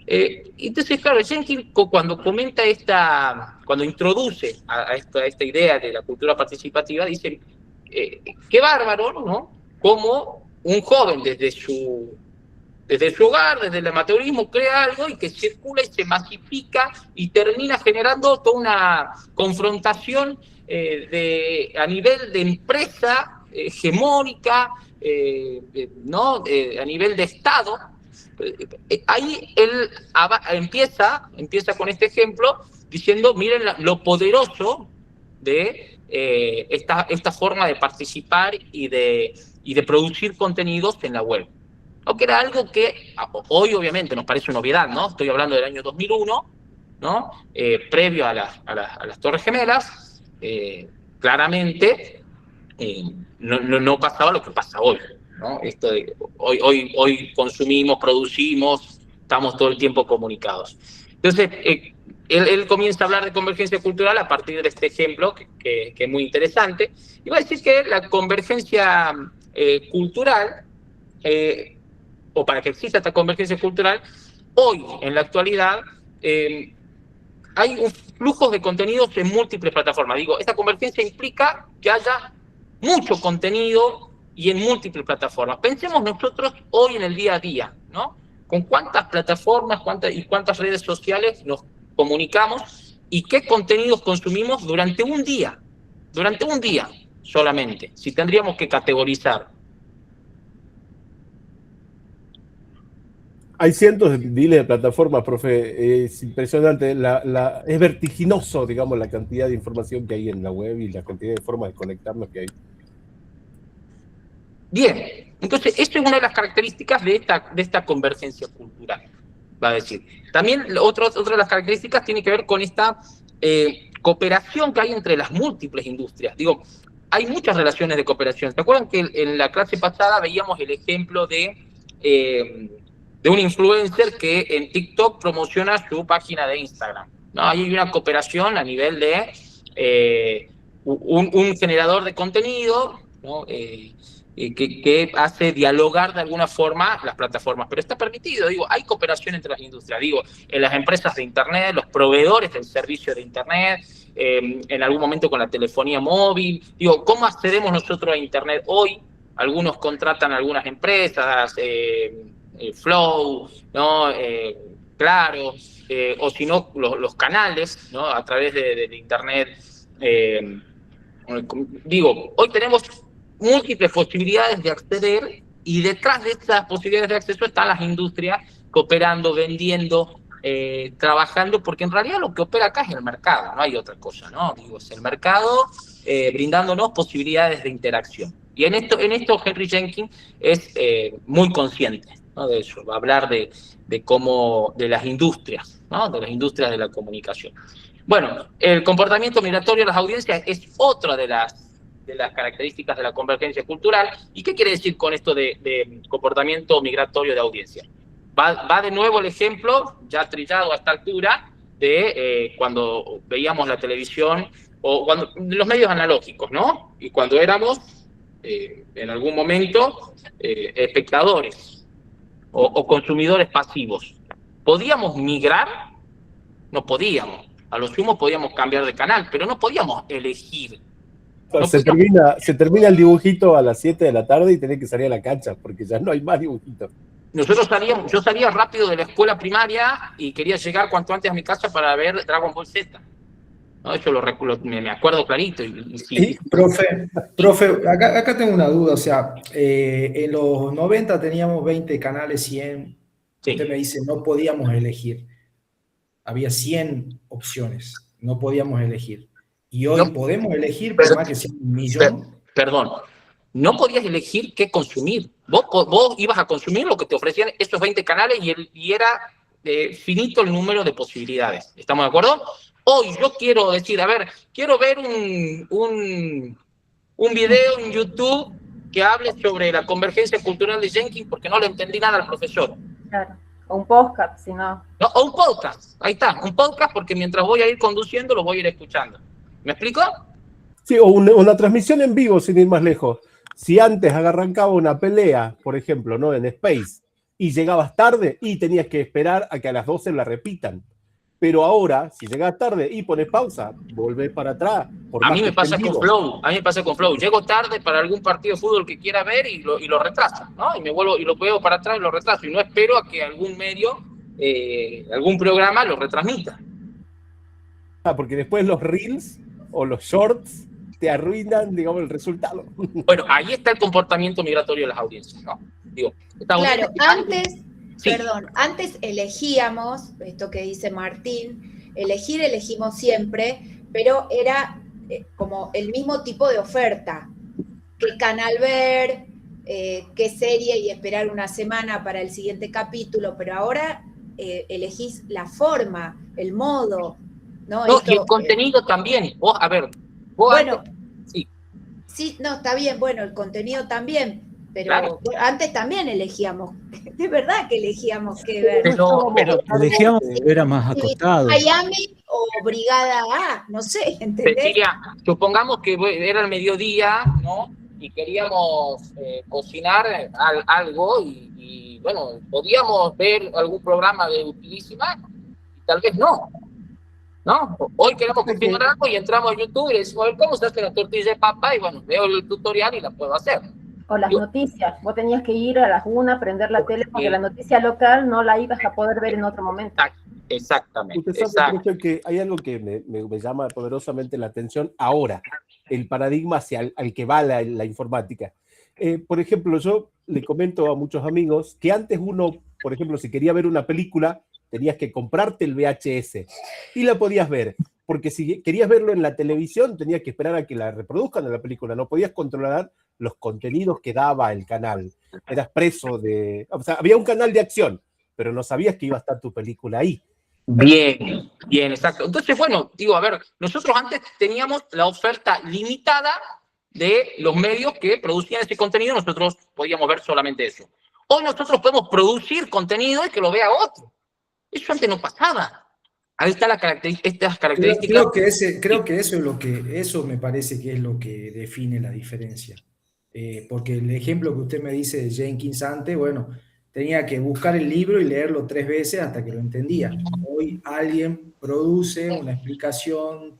Entonces, claro, Jenkins cuando cuando introduce a esta idea de la cultura participativa, dice, qué bárbaro, ¿no? Como un joven desde su hogar, desde el amateurismo, crea algo y que circula y se masifica y termina generando toda una confrontación a nivel de empresa hegemónica, ¿no? A nivel de Estado. Ahí él empieza con este ejemplo diciendo, miren lo poderoso de esta forma de participar y de producir contenidos en la web. ¿No? Que era algo que hoy obviamente nos parece una obviedad, ¿no? Estoy hablando del año 2001, ¿no? Previo a las Torres Gemelas, claramente no pasaba lo que pasa hoy, ¿no? Esto de hoy consumimos, producimos, estamos todo el tiempo comunicados. Entonces, él comienza a hablar de convergencia cultural a partir de este ejemplo que es muy interesante. Y va a decir que la convergencia cultural, o para que exista esta convergencia cultural, hoy, en la actualidad, hay flujos de contenidos en múltiples plataformas. Digo, esta convergencia implica que haya mucho contenido y en múltiples plataformas. Pensemos nosotros hoy en el día a día, ¿no? Con cuántas plataformas y cuántas redes sociales nos comunicamos y qué contenidos consumimos durante un día solamente, si tendríamos que categorizar. Hay cientos de miles de plataformas, profe. Es impresionante. Es vertiginoso, digamos, la cantidad de información que hay en la web y la cantidad de formas de conectarnos que hay. Bien, entonces, esto es una de las características de esta convergencia cultural, va a decir. También otra de las características tiene que ver con esta cooperación que hay entre las múltiples industrias. Digo, hay muchas relaciones de cooperación. ¿Se acuerdan que en la clase pasada veíamos el ejemplo de un influencer que en TikTok promociona su página de Instagram, ¿no? Hay una cooperación a nivel de un generador de contenido, ¿no? Que hace dialogar de alguna forma las plataformas, pero está permitido. Digo, hay cooperación entre las industrias, digo, en las empresas de Internet, los proveedores del servicio de Internet, en algún momento con la telefonía móvil. Digo, ¿cómo accedemos nosotros a Internet hoy, algunos contratan a algunas empresas, Flow, ¿no? Claro, o si no, los canales, ¿no? A través de Internet. Digo, hoy tenemos múltiples posibilidades de acceder y detrás de estas posibilidades de acceso están las industrias cooperando, vendiendo, trabajando, porque en realidad lo que opera acá es el mercado, no hay otra cosa, ¿no? Digo, es el mercado brindándonos posibilidades de interacción. Y en esto Henry Jenkins es muy consciente, ¿no? De eso, va a hablar de cómo, de las industrias, ¿no? De las industrias de la comunicación. Bueno, el comportamiento migratorio de las audiencias es otra de las características de la convergencia cultural. ¿Y qué quiere decir con esto de comportamiento migratorio de audiencia? Va de nuevo el ejemplo, ya trillado a esta altura, de cuando veíamos la televisión o cuando los medios analógicos, ¿no? Y cuando éramos, en algún momento, espectadores o consumidores pasivos. ¿Podíamos migrar? No podíamos. A lo sumo podíamos cambiar de canal, pero no podíamos elegir. No se termina el dibujito a las 7 de la tarde y tenés que salir a la cancha, porque ya no hay más dibujito. Yo salía rápido de la escuela primaria y quería llegar cuanto antes a mi casa para ver Dragon Ball Z. ¿No? Eso me acuerdo clarito. Sí. Profe, acá tengo una duda. O sea, en los 90 teníamos 20 canales, 100. Sí. Usted me dice, no podíamos elegir. Había 100 opciones, no podíamos elegir. Y hoy no podemos elegir, por más que sea 1 millón. Perdón, no podías elegir qué consumir. Vos ibas a consumir lo que te ofrecían esos 20 canales y era finito el número de posibilidades. ¿Estamos de acuerdo? Hoy yo quiero decir, a ver, quiero ver un video en YouTube que hable sobre la convergencia cultural de Jenkins porque no le entendí nada al profesor. Claro. O un podcast, si no. No, o un podcast, ahí está, un podcast porque mientras voy a ir conduciendo lo voy a ir escuchando. ¿Me explico? Sí, o una transmisión en vivo sin ir más lejos. Si antes arrancaba una pelea, por ejemplo, ¿no? En Space, y llegabas tarde y tenías que esperar a que a las 12 la repitan. Pero ahora, si llegas tarde y pones pausa, volvés para atrás. A mí me pasa con Flow. Llego tarde para algún partido de fútbol que quiera ver y lo retraso, ¿no? Y me vuelvo y lo veo para atrás y lo retraso. Y no espero a que algún medio, algún programa lo retransmita. Porque después los reels o los shorts te arruinan, digamos, el resultado. Bueno, ahí está el comportamiento migratorio de las audiencias, ¿no? Digo, claro, antes elegíamos, esto que dice Martín, elegimos siempre, pero era como el mismo tipo de oferta. ¿Qué canal ver? ¿Qué serie? Y esperar una semana para el siguiente capítulo, pero ahora elegís la forma, el modo, ¿no? No, y el contenido también. Bueno, sí, no, está bien, bueno, el contenido también. Pero claro, antes también elegíamos, de verdad que elegíamos qué ver. Pero elegíamos era más acostado. Miami o Brigada A, no sé, ¿entendés? Supongamos que era el mediodía, ¿no? Y queríamos cocinar algo y bueno, podíamos ver algún programa de Utilísima y tal vez no. ¿No? Hoy queremos cocinar algo y entramos a YouTube y decimos, a ver, ¿cómo se hace la tortilla de papa? Y bueno, veo el tutorial y la puedo hacer. O las noticias, vos tenías que ir a las 1, prender la tele, porque la noticia local no la ibas a poder ver en otro momento. Exactamente. Usted sabe que hay algo que me llama poderosamente la atención ahora, el paradigma hacia al que va la informática. Por ejemplo, yo le comento a muchos amigos que antes uno, por ejemplo, si quería ver una película, tenías que comprarte el VHS y la podías ver. Porque si querías verlo en la televisión, tenías que esperar a que la reproduzcan en la película. No podías controlar los contenidos que daba el canal. Eras preso de... O sea, había un canal de acción, pero no sabías que iba a estar tu película ahí. Bien, exacto. Entonces, bueno, digo, a ver, nosotros antes teníamos la oferta limitada de los medios que producían ese contenido, nosotros podíamos ver solamente eso. Hoy nosotros podemos producir contenido y que lo vea otro. Eso antes no pasaba. Ahí está estas características. Creo que eso me parece que es lo que define la diferencia. Porque el ejemplo que usted me dice de Jenkins antes, bueno, tenía que buscar el libro y leerlo 3 veces hasta que lo entendía. Hoy alguien produce una explicación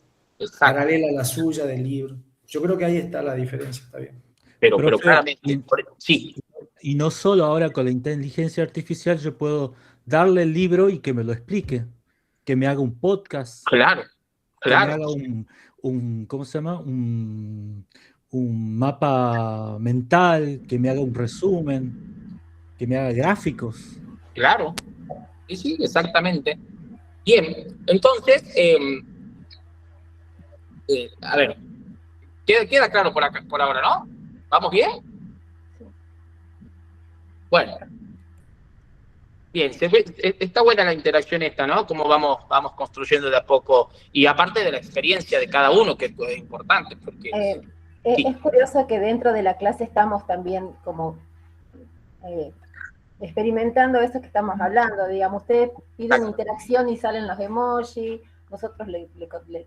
paralela a la suya del libro. Yo creo que ahí está la diferencia, está bien. pero Profe, claramente, sí. Y no solo ahora con la inteligencia artificial, yo puedo darle el libro y que me lo explique, que me haga un podcast, Claro, que me claro. haga ¿cómo se llama? Un mapa mental, que me haga un resumen, que me haga gráficos. Claro, sí, exactamente. Bien, entonces, a ver, queda claro por ahora, ¿no? ¿Vamos bien? Bueno, bien, está buena la interacción esta, ¿no? Cómo vamos construyendo de a poco, y aparte de la experiencia de cada uno, que es importante, porque... Sí. Es curioso que dentro de la clase estamos también como experimentando eso que estamos hablando, digamos, ustedes piden interacción y salen los emojis, nosotros le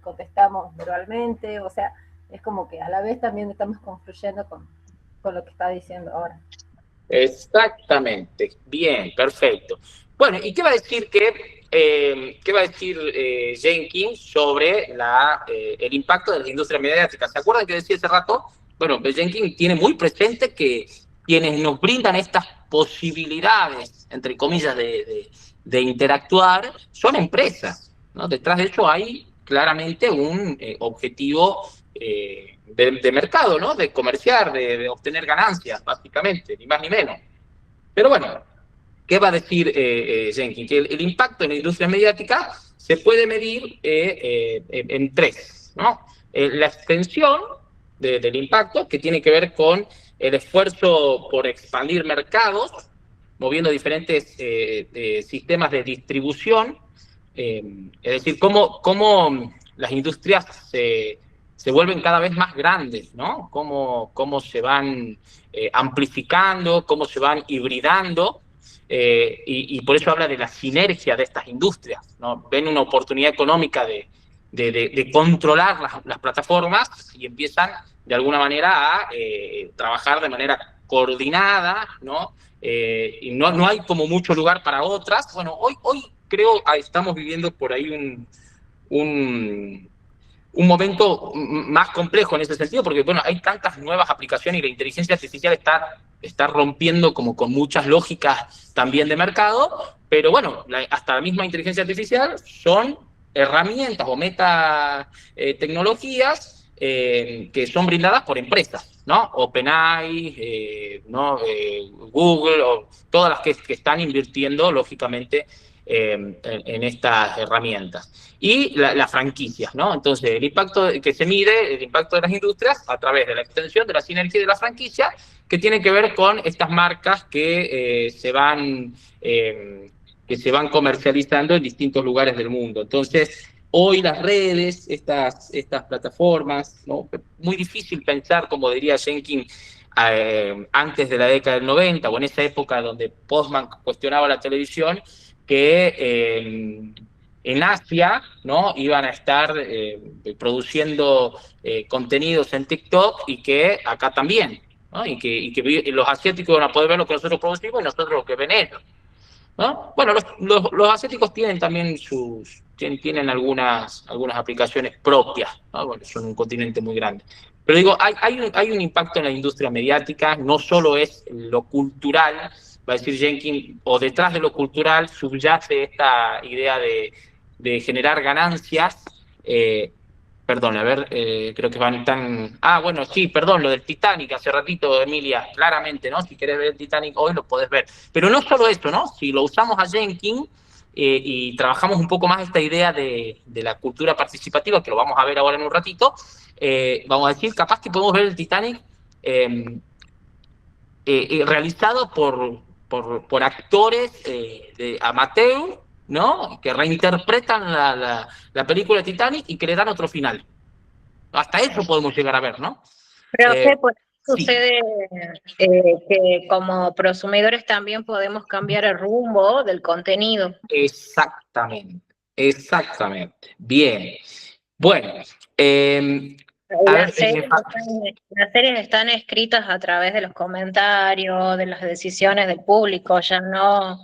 contestamos verbalmente, o sea, es como que a la vez también estamos construyendo con lo que está diciendo ahora. Exactamente, bien, perfecto. Bueno, ¿y qué va a decir Jenkins sobre el impacto de las industrias mediáticas? ¿Se acuerdan que decía hace rato? Bueno, Jenkins tiene muy presente que quienes nos brindan estas posibilidades, entre comillas, de interactuar, son empresas, ¿no? Detrás de eso hay claramente un objetivo de mercado, ¿no? De comerciar, de obtener ganancias, básicamente, ni más ni menos. Pero bueno, ¿qué va a decir Jenkins? Que el impacto en la industria mediática se puede medir en tres, ¿no? La extensión del impacto, que tiene que ver con el esfuerzo por expandir mercados, moviendo diferentes sistemas de distribución, es decir, cómo las industrias se vuelven cada vez más grandes, ¿no? Cómo se van amplificando, cómo se van hibridando, y por eso habla de la sinergia de estas industrias, ¿no? Ven una oportunidad económica de controlar las plataformas y empiezan de alguna manera a trabajar de manera coordinada, ¿no? Y no hay como mucho lugar para otras. Bueno, hoy creo estamos viviendo por ahí un momento más complejo en ese sentido, porque bueno, hay tantas nuevas aplicaciones y la inteligencia artificial está rompiendo como con muchas lógicas también de mercado, pero bueno, hasta la misma inteligencia artificial son herramientas o tecnologías que son brindadas por empresas, ¿no? OpenAI, ¿no? Google, o todas las que están invirtiendo, lógicamente, en estas herramientas. Y las franquicias, ¿no? Entonces, el impacto que se mide, el impacto de las industrias, a través de la extensión de la sinergia de la franquicia, que tiene que ver con estas marcas que se van comercializando en distintos lugares del mundo. Entonces, hoy las redes, estas plataformas, ¿no? Muy difícil pensar, como diría Jenkins, antes de la década del 90, o en esa época donde Postman cuestionaba la televisión, que en Asia, ¿no? Iban a estar produciendo contenidos en TikTok, y que acá también, ¿no? Y que los asiáticos van a poder ver lo que nosotros producimos y nosotros lo que ven ellos, ¿no? Bueno, los asiáticos tienen también tienen algunas aplicaciones propias, ¿no? Bueno, son un continente muy grande. Pero digo, hay un impacto en la industria mediática, no solo es lo cultural, va a decir Jenkins, o detrás de lo cultural subyace esta idea de generar ganancias. Perdón, a ver, creo que bueno, sí, perdón, lo del Titanic, hace ratito, Emilia, claramente, ¿no? Si querés ver el Titanic hoy, lo podés ver. Pero no solo eso, ¿no? Si lo usamos a Jenkins y trabajamos un poco más esta idea de la cultura participativa, que lo vamos a ver ahora en un ratito, vamos a decir, capaz que podemos ver el Titanic realizado por actores de amateur, ¿no? Que reinterpretan la película de Titanic y que le dan otro final. Hasta eso podemos llegar a ver, ¿no? Pero por eso sí. sucede que como prosumidores también podemos cambiar el rumbo del contenido. Exactamente. Bien. Bueno. Las series están escritas a través de los comentarios, de las decisiones del público, ya no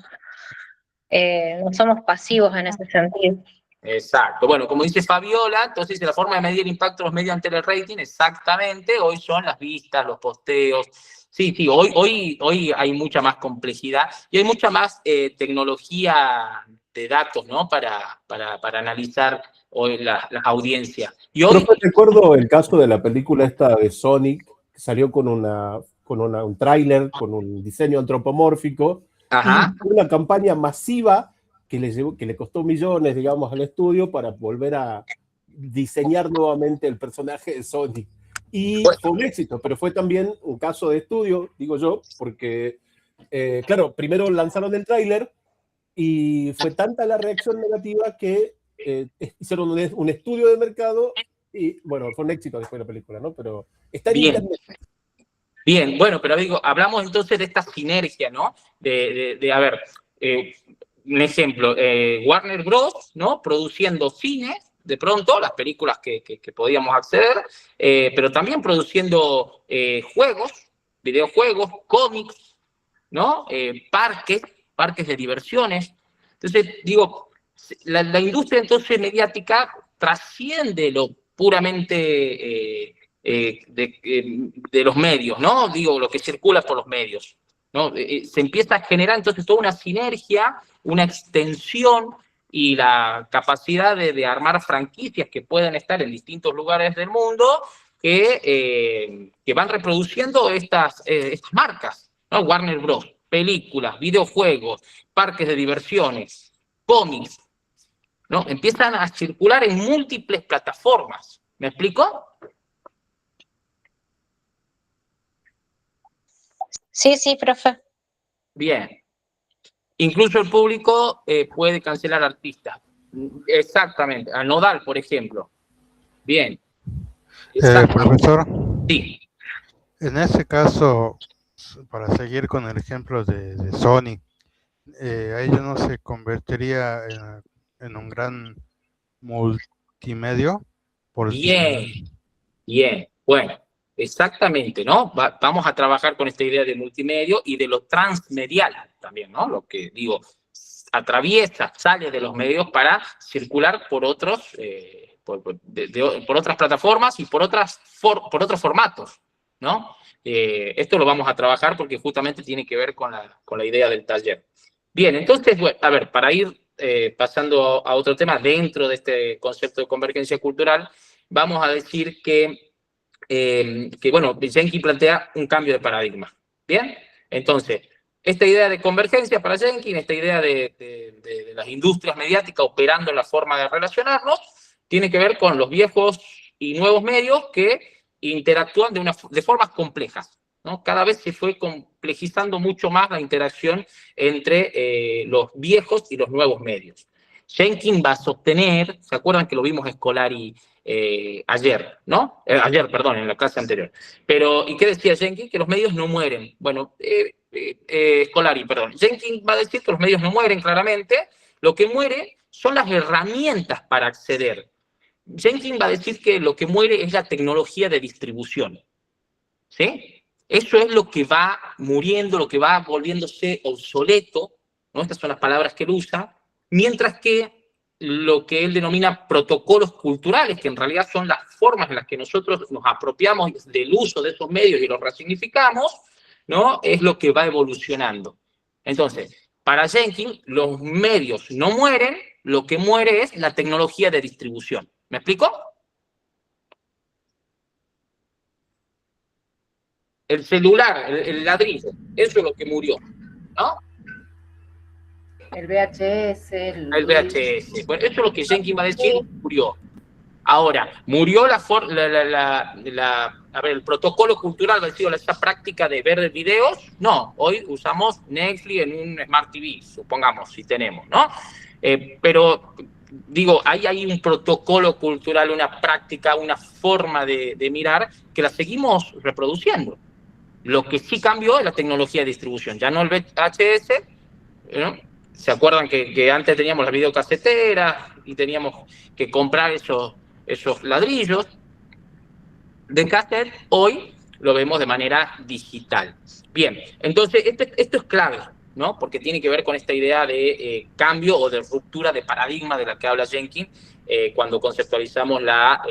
somos pasivos en ese sentido. Exacto. Bueno, como dice Fabiola, entonces la forma de medir el impacto de los medios ante el rating, exactamente, hoy son las vistas, los posteos. Sí, hoy hay mucha más complejidad y hay mucha más tecnología de datos, ¿no? Para analizar hoy las audiencias. Y hoy, Profe, recuerdo el caso de la película esta de Sonic, que salió con un tráiler, con un diseño antropomórfico, ajá, y una campaña masiva que le costó millones, digamos, al estudio para volver a diseñar nuevamente el personaje de Sonic. Y fue un éxito, pero fue también un caso de estudio, digo yo, porque, claro, primero lanzaron el tráiler y fue tanta la reacción negativa que hicieron un estudio de mercado y, bueno, fue un éxito después de la película, ¿no? Pero está en internet. Bien, bueno, pero digo, hablamos entonces de esta sinergia, ¿no? A ver, un ejemplo, Warner Bros., ¿no? Produciendo cine, de pronto, las películas que podíamos acceder, pero también produciendo juegos, videojuegos, cómics, ¿no? Parques de diversiones. Entonces, digo, la industria entonces mediática trasciende lo puramente de los medios, ¿no? Digo, lo que circula por los medios, ¿no? Se empieza a generar entonces toda una sinergia, una extensión y la capacidad de armar franquicias que pueden estar en distintos lugares del mundo que van reproduciendo estas marcas, ¿no? Warner Bros., películas, videojuegos, parques de diversiones, cómics, ¿no? Empiezan a circular en múltiples plataformas. ¿Me explico? Sí, profe. Bien. Incluso el público puede cancelar artistas. Exactamente. A Nodal, por ejemplo. Bien. Profesor. Sí. En ese caso, para seguir con el ejemplo de Sony, a ello no se convertiría en un gran multimedio. Bien. Bueno, exactamente, ¿no? Vamos a trabajar con esta idea de multimedio y de lo transmedial también, ¿no? Lo que digo, atraviesa, sale de los medios para circular por otros, por otras plataformas y por otros formatos, ¿no? Esto lo vamos a trabajar porque justamente tiene que ver con la idea del taller. Bien, entonces, bueno, a ver, para ir pasando a otro tema dentro de este concepto de convergencia cultural, vamos a decir que bueno, Jenkins plantea un cambio de paradigma. ¿Bien? Entonces, esta idea de convergencia para Jenkins, esta idea de las industrias mediáticas operando en la forma de relacionarnos, tiene que ver con los viejos y nuevos medios que interactúan de formas complejas, ¿no? Cada vez se fue complejizando mucho más la interacción entre los viejos y los nuevos medios. Jenkins va a sostener, ¿se acuerdan que lo vimos Scolari ayer, ¿no? Perdón, en la clase anterior. Pero, ¿y qué decía Jenkins? Que los medios no mueren. Bueno, Scolari, perdón. Jenkins va a decir que los medios no mueren, claramente. Lo que muere son las herramientas para acceder. Jenkins va a decir que lo que muere es la tecnología de distribución. ¿Sí? Eso es lo que va muriendo, lo que va volviéndose obsoleto, ¿no? Estas son las palabras que él usa, mientras que lo que él denomina protocolos culturales, que en realidad son las formas en las que nosotros nos apropiamos del uso de esos medios y los resignificamos, ¿no? Es lo que va evolucionando. Entonces, para Jenkins, los medios no mueren, lo que muere es la tecnología de distribución. ¿Me explico? El celular, el ladrillo, eso es lo que murió, ¿no? El VHS. El VHS. Bueno, eso es lo que Jenkins va a decir, murió. Ahora, murió el protocolo cultural, va a decir, esa práctica de ver videos. No, hoy usamos Netflix en un Smart TV, supongamos, si tenemos, ¿no? Pero, digo, ahí hay un protocolo cultural, una práctica, una forma de mirar que la seguimos reproduciendo. Lo que sí cambió es la tecnología de distribución. Ya no el VHS, ¿no? ¿Se acuerdan que antes teníamos las videocaseteras y teníamos que comprar esos ladrillos de cassette? Hoy lo vemos de manera digital. Bien, entonces esto es clave, ¿no? Porque tiene que ver con esta idea de cambio o de ruptura de paradigma de la que habla Jenkins cuando conceptualizamos la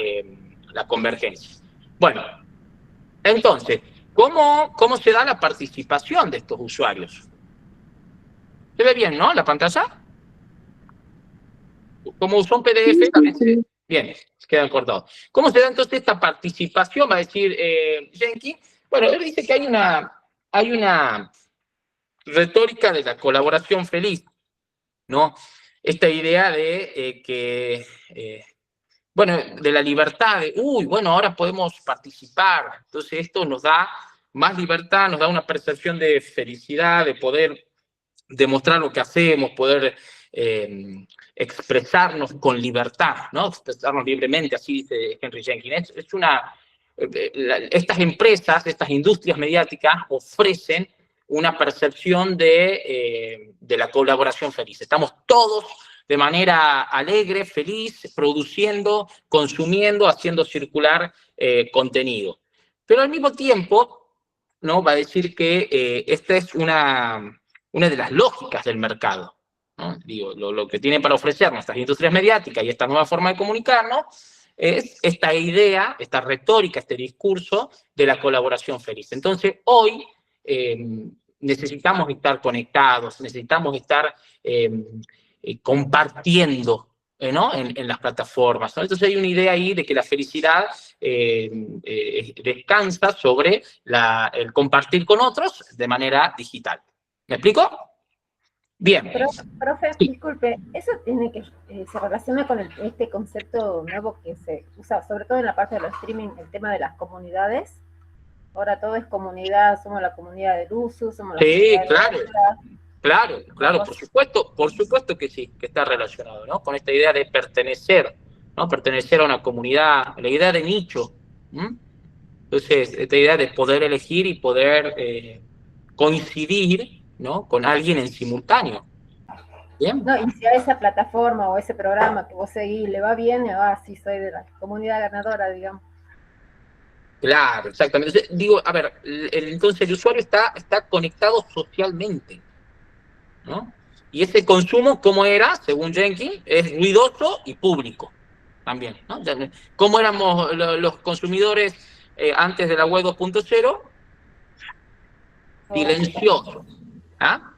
convergencia. Bueno, entonces, ¿cómo se da la participación de estos usuarios? ¿Se ve bien, no? ¿La pantalla? Como son PDF, también se... Bien, quedan cortados. ¿Cómo se da entonces esta participación? Va a decir Jenkins. Bueno, él dice que hay una retórica de la colaboración feliz, ¿no? Esta idea de de la libertad, bueno, ahora podemos participar. Entonces esto nos da más libertad, nos da una percepción de felicidad, de poder demostrar lo que hacemos, poder expresarnos con libertad, ¿no? Expresarnos libremente, así dice Henry Jenkins. Estas empresas, estas industrias mediáticas ofrecen una percepción de la colaboración feliz. Estamos todos de manera alegre, feliz, produciendo, consumiendo, haciendo circular contenido. Pero al mismo tiempo, ¿no? Va a decir que esta es una de las lógicas del mercado, ¿no? Digo, lo que tienen para ofrecer nuestras industrias mediáticas y esta nueva forma de comunicarnos es esta idea, esta retórica, este discurso de la colaboración feliz. Entonces, hoy necesitamos estar conectados, necesitamos estar compartiendo, ¿no? en las plataformas, ¿no? Entonces hay una idea ahí de que la felicidad descansa sobre el compartir con otros de manera digital. ¿Me explico? Bien. Profe, sí. Disculpe, eso tiene que se relaciona con este concepto nuevo que se usa, sobre todo en la parte de los streaming, el tema de las comunidades. Ahora todo es comunidad, somos la comunidad del uso, somos la comunidad Claro, por supuesto que sí, que está relacionado, ¿no? Con esta idea de pertenecer, ¿no? Pertenecer a una comunidad, la idea de nicho. Entonces, esta idea de poder elegir y poder coincidir, ¿no? Con alguien en simultáneo. ¿Bien? No, y si a esa plataforma o ese programa que vos seguís le va bien, sí, soy de la comunidad ganadora, digamos. Claro, exactamente. Entonces, digo, a ver, entonces el usuario está conectado socialmente, ¿no? Y ese consumo, ¿cómo era? Según Jenkins, es ruidoso y público también, ¿no? ¿Cómo éramos los consumidores antes de la web 2.0? Silenciosos. ¿Ah?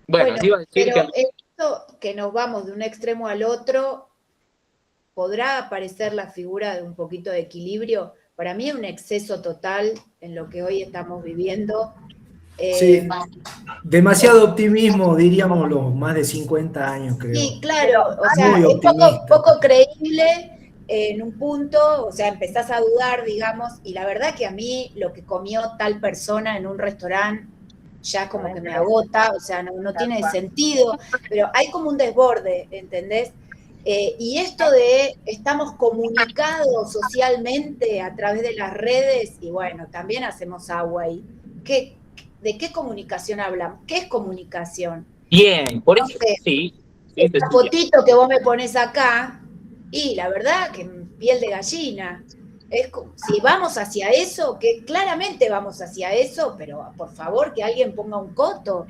Bueno, iba a decir pero esto que nos vamos de un extremo al otro, ¿podrá aparecer la figura de un poquito de equilibrio? Para mí es un exceso total en lo que hoy estamos viviendo. Sí, demasiado optimismo, diríamos los más de 50 años, creo. Sí, claro, o sea, es poco creíble en un punto, o sea, empezás a dudar, digamos, y la verdad que a mí lo que comió tal persona en un restaurante ya como que me agota, o sea, no tiene sentido, pero hay como un desborde, ¿entendés? Y esto de estamos comunicados socialmente a través de las redes, y bueno, también hacemos agua ahí. ¿De qué comunicación hablamos? ¿Qué es comunicación? Bien, por eso sí. Esta fotito que vos me pones acá, y la verdad que piel de gallina. Si vamos hacia eso, que claramente vamos hacia eso, pero por favor que alguien ponga un coto.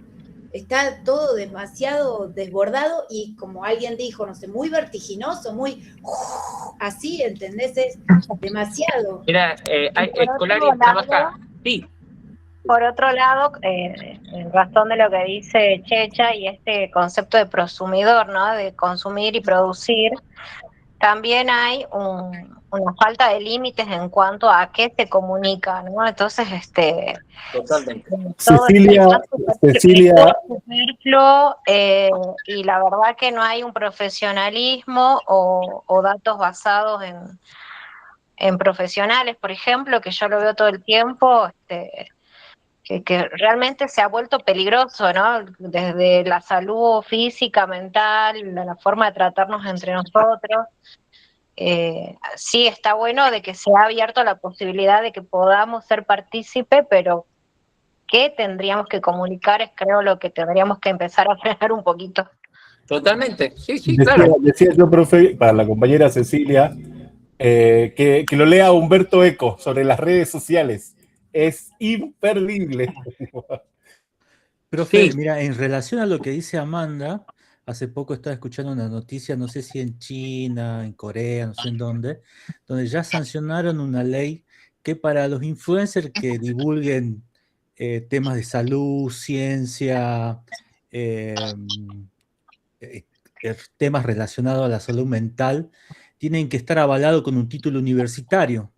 Está todo demasiado desbordado y como alguien dijo, no sé, muy vertiginoso, muy así, ¿entendés? Es demasiado. Mira, Escolari trabaja. Sí. Por otro lado, en razón de lo que dice Checha y este concepto de prosumidor, ¿no? De consumir y producir, también hay una falta de límites en cuanto a qué se comunica, ¿no? Entonces, Totalmente. Cecilia. Y la verdad que no hay un profesionalismo o datos basados en profesionales, por ejemplo, que yo lo veo todo el tiempo, que realmente se ha vuelto peligroso, ¿no? Desde la salud física, mental, la forma de tratarnos entre nosotros. Sí, está bueno de que se ha abierto la posibilidad de que podamos ser partícipe, pero ¿qué tendríamos que comunicar? Es creo lo que tendríamos que empezar a frenar un poquito. Totalmente, sí, claro. Decía yo, profe, para la compañera Cecilia, que lo lea Humberto Eco sobre las redes sociales. Es imperdible. Profe, Sí, mira, en relación a lo que dice Amanda, hace poco estaba escuchando una noticia, no sé si en China, en Corea, no sé en dónde, donde ya sancionaron una ley que para los influencers que divulguen temas de salud, ciencia, eh, eh, temas relacionados a la salud mental, tienen que estar avalados con un título universitario,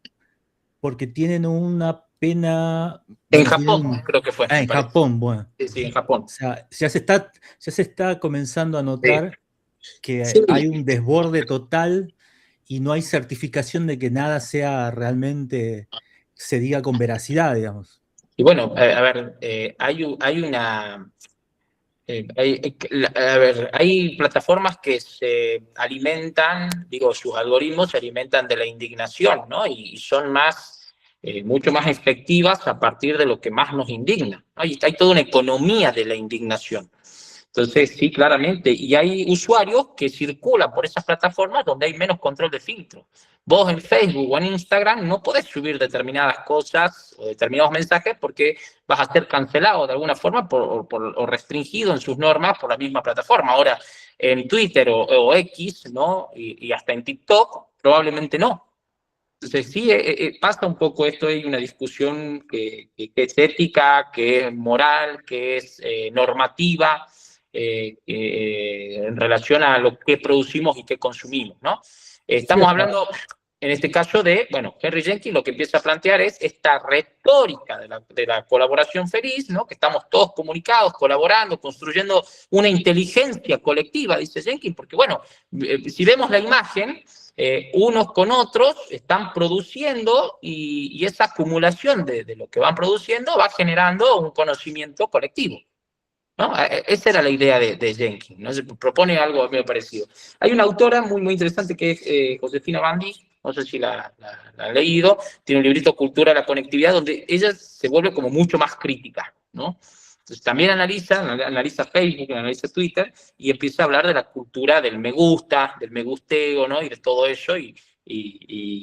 porque tienen una pena, en bueno, tienen Japón creo que fue, me en parece. Japón, bueno. Sí, sí, en O Japón. sea, ya se está comenzando a Sí. notar que Sí. hay un desborde total y no hay certificación de que nada sea realmente, se diga con veracidad, digamos. Y bueno, a ver, hay una... a ver, hay plataformas que se alimentan, digo, sus algoritmos se alimentan de la indignación, ¿no? Y son mucho más efectivas a partir de lo que más nos indigna. Hay toda una economía de la indignación. Entonces, sí, claramente. Y hay usuarios que circulan por esas plataformas donde hay menos control de filtro. Vos en Facebook o en Instagram no podés subir determinadas cosas o determinados mensajes porque vas a ser cancelado de alguna forma o restringido en sus normas por la misma plataforma. Ahora, en Twitter o X, ¿no? Y hasta en TikTok, probablemente no. Entonces, sí, pasa un poco esto, hay una discusión que es ética, que es moral, que es normativa, en relación a lo que producimos y qué consumimos, ¿no? Estamos hablando, en este caso, bueno, Henry Jenkins lo que empieza a plantear es esta retórica de la colaboración feliz, ¿no? Que estamos todos comunicados, colaborando, construyendo una inteligencia colectiva, dice Jenkins, porque, bueno, si vemos la imagen, unos con otros están produciendo y esa acumulación de lo que van produciendo va generando un conocimiento colectivo, ¿no? Esa era la idea de Jenkins, ¿no? Se propone algo medio parecido. Hay una autora muy, muy interesante que es Josefina Bandi, no sé si la han leído, tiene un librito Cultura de la Conectividad, donde ella se vuelve como mucho más crítica, ¿no? Entonces también analiza Facebook, analiza Twitter, y empieza a hablar de la cultura del me gusta, del me gusteo, ¿no? Y de todo eso,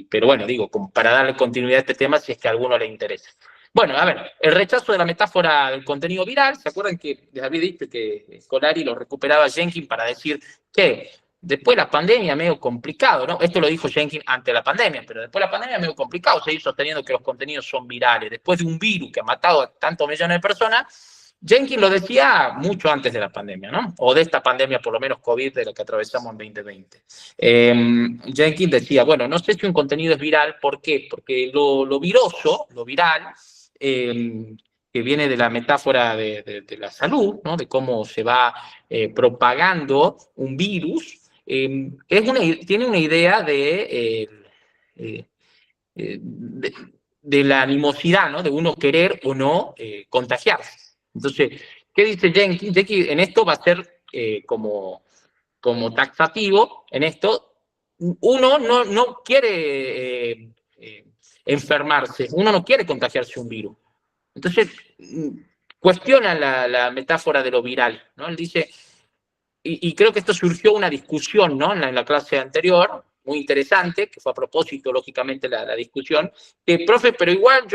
pero bueno, digo, como para darle continuidad a este tema si es que a alguno le interesa. Bueno, a ver, el rechazo de la metáfora del contenido viral, ¿se acuerdan que les había dicho que Scolari lo recuperaba Jenkins para decir que después de la pandemia medio complicado, ¿no? Esto lo dijo Jenkins ante la pandemia, pero después de la pandemia medio complicado seguir sosteniendo que los contenidos son virales. Después de un virus que ha matado a tantos millones de personas, Jenkins lo decía mucho antes de la pandemia, ¿no? O de esta pandemia, por lo menos COVID, de la que atravesamos en 2020. Jenkins decía, bueno, no sé si un contenido es viral, ¿por qué? Porque lo viroso, lo viral, que viene de la metáfora de la salud, ¿no? De cómo se va propagando un virus, tiene una idea de la animosidad, ¿no? De uno querer o no contagiarse. Entonces, ¿qué dice Jenkins? Jenkins en esto va a ser como taxativo, en esto, uno no quiere enfermarse, uno no quiere contagiarse un virus. Entonces, cuestiona la metáfora de lo viral, ¿no? Él dice, y creo que esto surgió una discusión, ¿no? En la clase anterior, muy interesante, que fue a propósito, lógicamente, la discusión, que, profe, pero igual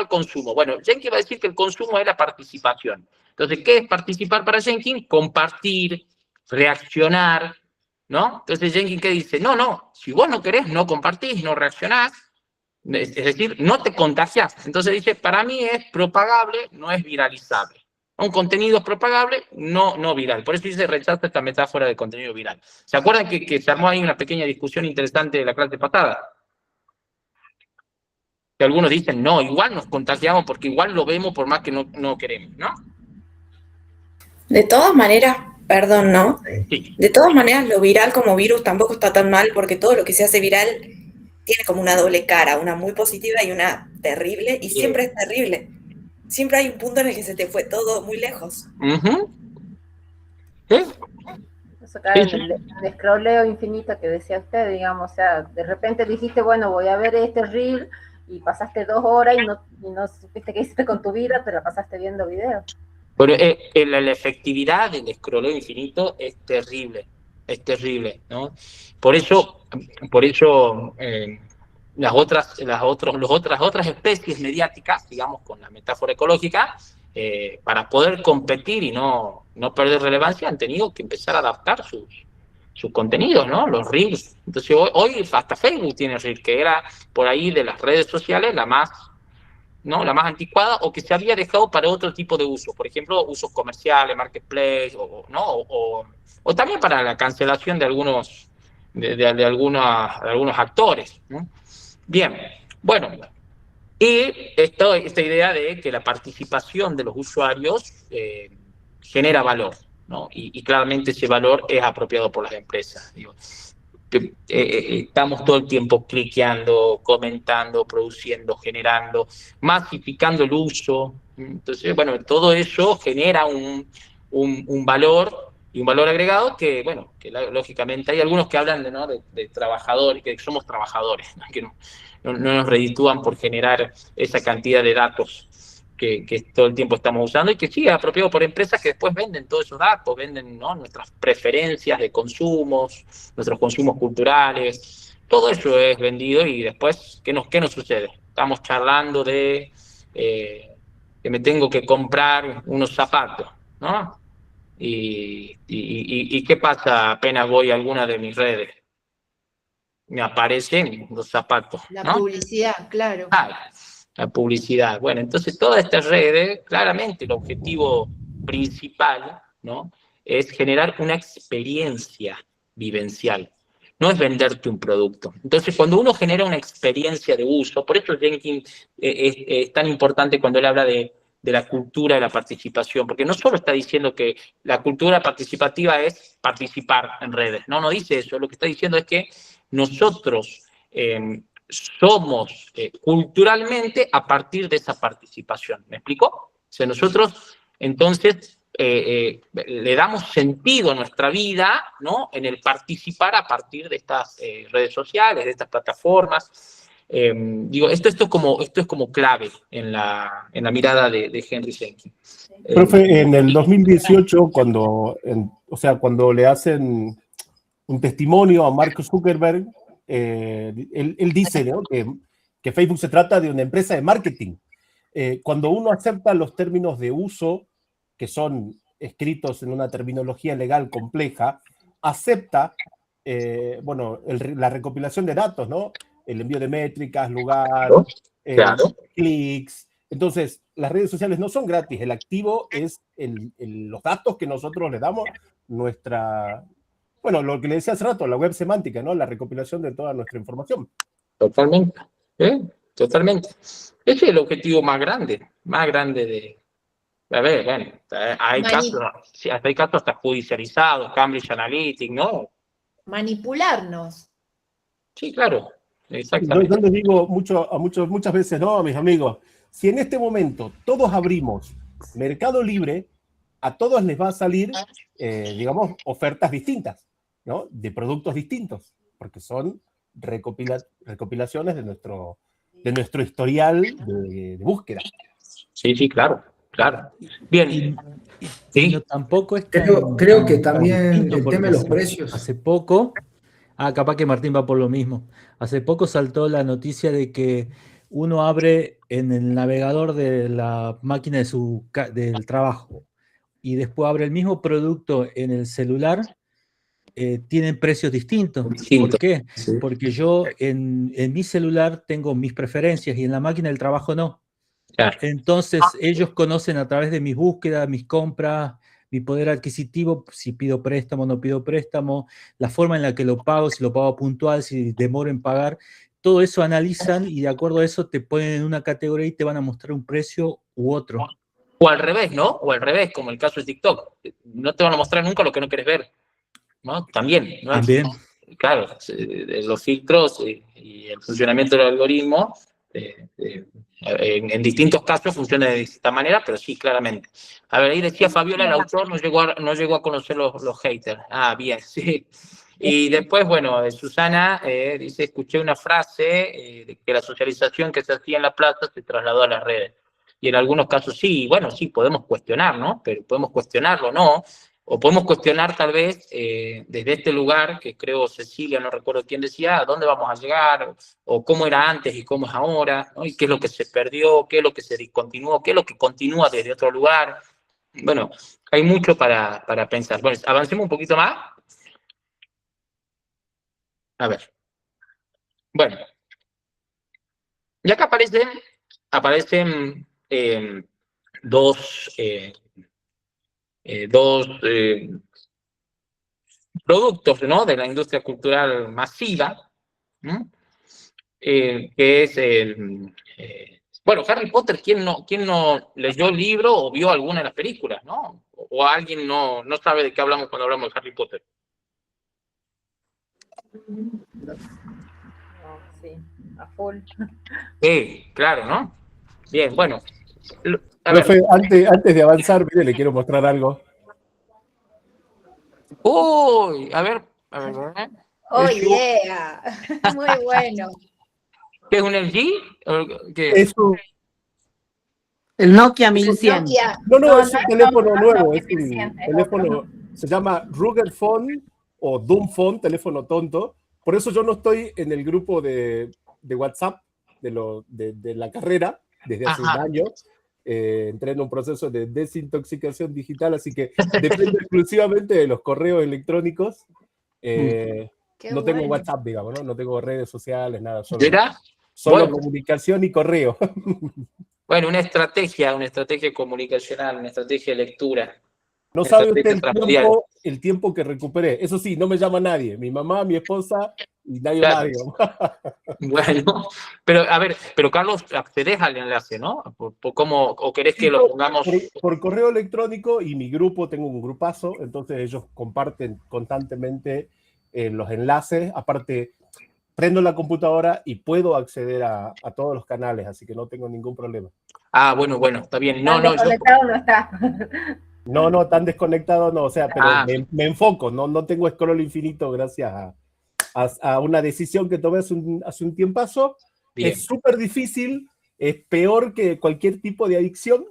consumo. Bueno, Jenkins va a decir que el consumo es la participación. Entonces, ¿qué es participar para Jenkins? Compartir, reaccionar, ¿no? Entonces Jenkins, ¿qué dice? No, si vos no querés, no compartís, no reaccionás, es decir, no te contagiás. Entonces dice, para mí es propagable, no es viralizable. Un contenido es propagable, no viral. Por eso dice rechaza esta metáfora de contenido viral. ¿Se acuerdan que se armó ahí una pequeña discusión interesante de la clase pasada? Que algunos dicen, no, igual nos contagiamos porque igual lo vemos por más que no queremos, ¿no? De todas maneras, perdón, ¿no? Sí. De todas maneras, lo viral como virus tampoco está tan mal porque todo lo que se hace viral tiene como una doble cara, una muy positiva y una terrible, y siempre es terrible. Siempre hay un punto en el que se te fue todo muy lejos. ¿Sí? Eso cae en el scrolleo infinito que decía usted, digamos, o sea, de repente dijiste, bueno, voy a ver este reel, y pasaste 2 horas y no supiste qué hiciste con tu vida, pero pasaste viendo videos. Pero la efectividad del scrolleo infinito es terrible, ¿no? Por eso las otras especies mediáticas, digamos, con la metáfora ecológica, para poder competir y no perder relevancia, han tenido que empezar a adaptar sus contenidos, ¿no? Los Reels. Entonces hoy hasta Facebook tiene Reels, que era por ahí de las redes sociales la más anticuada, o que se había dejado para otro tipo de uso, por ejemplo, usos comerciales, marketplace, o también para la cancelación de algunos algunos actores, ¿no? Bien, bueno, y esta idea de que la participación de los usuarios genera valor, ¿no? Y claramente ese valor es apropiado por las empresas. Digo, estamos todo el tiempo cliqueando, comentando, produciendo, generando, masificando el uso. Entonces, bueno, todo eso genera un valor y un valor agregado que, bueno, que lógicamente hay algunos que hablan de trabajadores, que somos trabajadores, ¿no? Que no nos reditúan por generar esa cantidad de datos que todo el tiempo estamos usando, y que sí, es apropiado por empresas que después venden todos esos datos, venden, ¿no?, nuestras preferencias de consumos, nuestros consumos culturales, todo eso es vendido, y después, ¿qué nos sucede? Estamos charlando de que me tengo que comprar unos zapatos, ¿no? ¿Y qué pasa apenas voy a alguna de mis redes? Me aparecen los zapatos, ¿no? La publicidad, claro. La publicidad. Bueno, entonces todas estas redes, claramente el objetivo principal, ¿no?, es generar una experiencia vivencial, no es venderte un producto. Entonces, cuando uno genera una experiencia de uso, por eso Jenkins es tan importante cuando él habla de la cultura de la participación, porque no solo está diciendo que la cultura participativa es participar en redes, no dice eso, lo que está diciendo es que nosotros somos culturalmente a partir de esa participación. ¿Me explico? O sea, nosotros entonces le damos sentido a nuestra vida, ¿no?, en el participar a partir de estas redes sociales, de estas plataformas. Digo, esto es como clave en la mirada de Henry Jenkins. Profe, en el 2018, cuando le hacen un testimonio a Mark Zuckerberg, él dice, ¿no?, que Facebook se trata de una empresa de marketing. Cuando uno acepta los términos de uso, que son escritos en una terminología legal compleja, acepta la recopilación de datos, ¿no?, el envío de métricas, lugar, clics. Entonces, las redes sociales no son gratis, el activo es los datos que nosotros le damos, lo que le decía hace rato, la web semántica, ¿no?, la recopilación de toda nuestra información. Totalmente, totalmente. Ese es el objetivo más grande de... A ver, bueno, hay casos hasta judicializados, Cambridge Analytica, ¿no? Manipularnos. Sí, claro, exactamente. Yo les digo muchas veces, ¿no?, a mis amigos, si en este momento todos abrimos Mercado Libre, a todos les va a salir, ofertas distintas, ¿no?, de productos distintos, porque son recopilaciones de nuestro historial de búsqueda. Sí, claro. Bien. Sí. Tampoco es creo que también el tema de los precios. Hace poco, capaz que Martín va por lo mismo. Hace poco saltó la noticia de que uno abre en el navegador de la máquina del trabajo y después abre el mismo producto en el celular, tienen precios distintos. ¿Por qué? Sí. Porque yo en mi celular tengo mis preferencias y en la máquina del trabajo no. Claro. Entonces ellos conocen a través de mis búsquedas, mis compras, mi poder adquisitivo, si pido préstamo o no pido préstamo, la forma en la que lo pago, si lo pago puntual, si demoro en pagar. Todo eso analizan y de acuerdo a eso te ponen en una categoría y te van a mostrar un precio u otro. O al revés, ¿no? O al revés, como el caso de TikTok. No te van a mostrar nunca lo que no quieres ver, ¿no? También. ¿no? También. Claro, los filtros y el funcionamiento del algoritmo en distintos casos funciona de distinta manera, pero sí, claramente. A ver, ahí decía Fabiola, el autor no llegó a conocer los haters. Bien, sí. Y después, bueno, Susana dice, escuché una frase de que la socialización que se hacía en la plaza se trasladó a las redes. Y en algunos casos sí, bueno, sí, podemos cuestionar, ¿no? Pero podemos cuestionarlo, ¿no? o podemos cuestionar tal vez desde este lugar, que creo Cecilia, no recuerdo quién decía, a dónde vamos a llegar, o cómo era antes y cómo es ahora, ¿no? Y qué es lo que se perdió, qué es lo que se discontinuó, qué es lo que continúa desde otro lugar. Bueno, hay mucho para pensar. Bueno, avancemos un poquito más. A ver. Bueno. Y acá aparecen dos productos, ¿no?, de la industria cultural masiva, ¿no? Que es bueno, Harry Potter, ¿quién no leyó el libro o vio alguna de las películas, ¿no? O alguien no sabe de qué hablamos cuando hablamos de Harry Potter. Sí, a full. Sí, claro, ¿no? Bien, bueno. Profe, antes de avanzar, mire, le quiero mostrar algo. Uy, a ver. Oh, yeah. Muy bueno. ¿Qué es un LG? ¿Qué? Es un... El Nokia 1100. Nokia. No, es un teléfono no, nuevo, Nokia es un 1100, es teléfono, se llama Ruger Phone o Doom Phone, teléfono tonto. Por eso yo no estoy en el grupo de WhatsApp de la carrera desde hace un año. Entré en un proceso de desintoxicación digital, así que dependo exclusivamente de los correos electrónicos. No tengo WhatsApp, digamos, ¿no? No tengo redes sociales, nada, solo comunicación y correo. Bueno, una estrategia comunicacional, una estrategia de lectura. No sabe usted el tiempo que recuperé. Eso sí, no me llama nadie. Mi mamá, mi esposa y nadie más. Bueno, pero a ver, Carlos, accedes al enlace, ¿no? ¿Cómo, o querés que lo pongamos? Por correo electrónico, y mi grupo, tengo un grupazo, entonces ellos comparten constantemente los enlaces. Aparte, prendo la computadora y puedo acceder a todos los canales, así que no tengo ningún problema. Ah, bueno, está bien. No, desconectado no está. No, tan desconectado no, o sea, pero me enfoco, no tengo scroll infinito gracias a una decisión que tomé hace un tiempazo. Bien. Es súper difícil, es peor que cualquier tipo de adicción,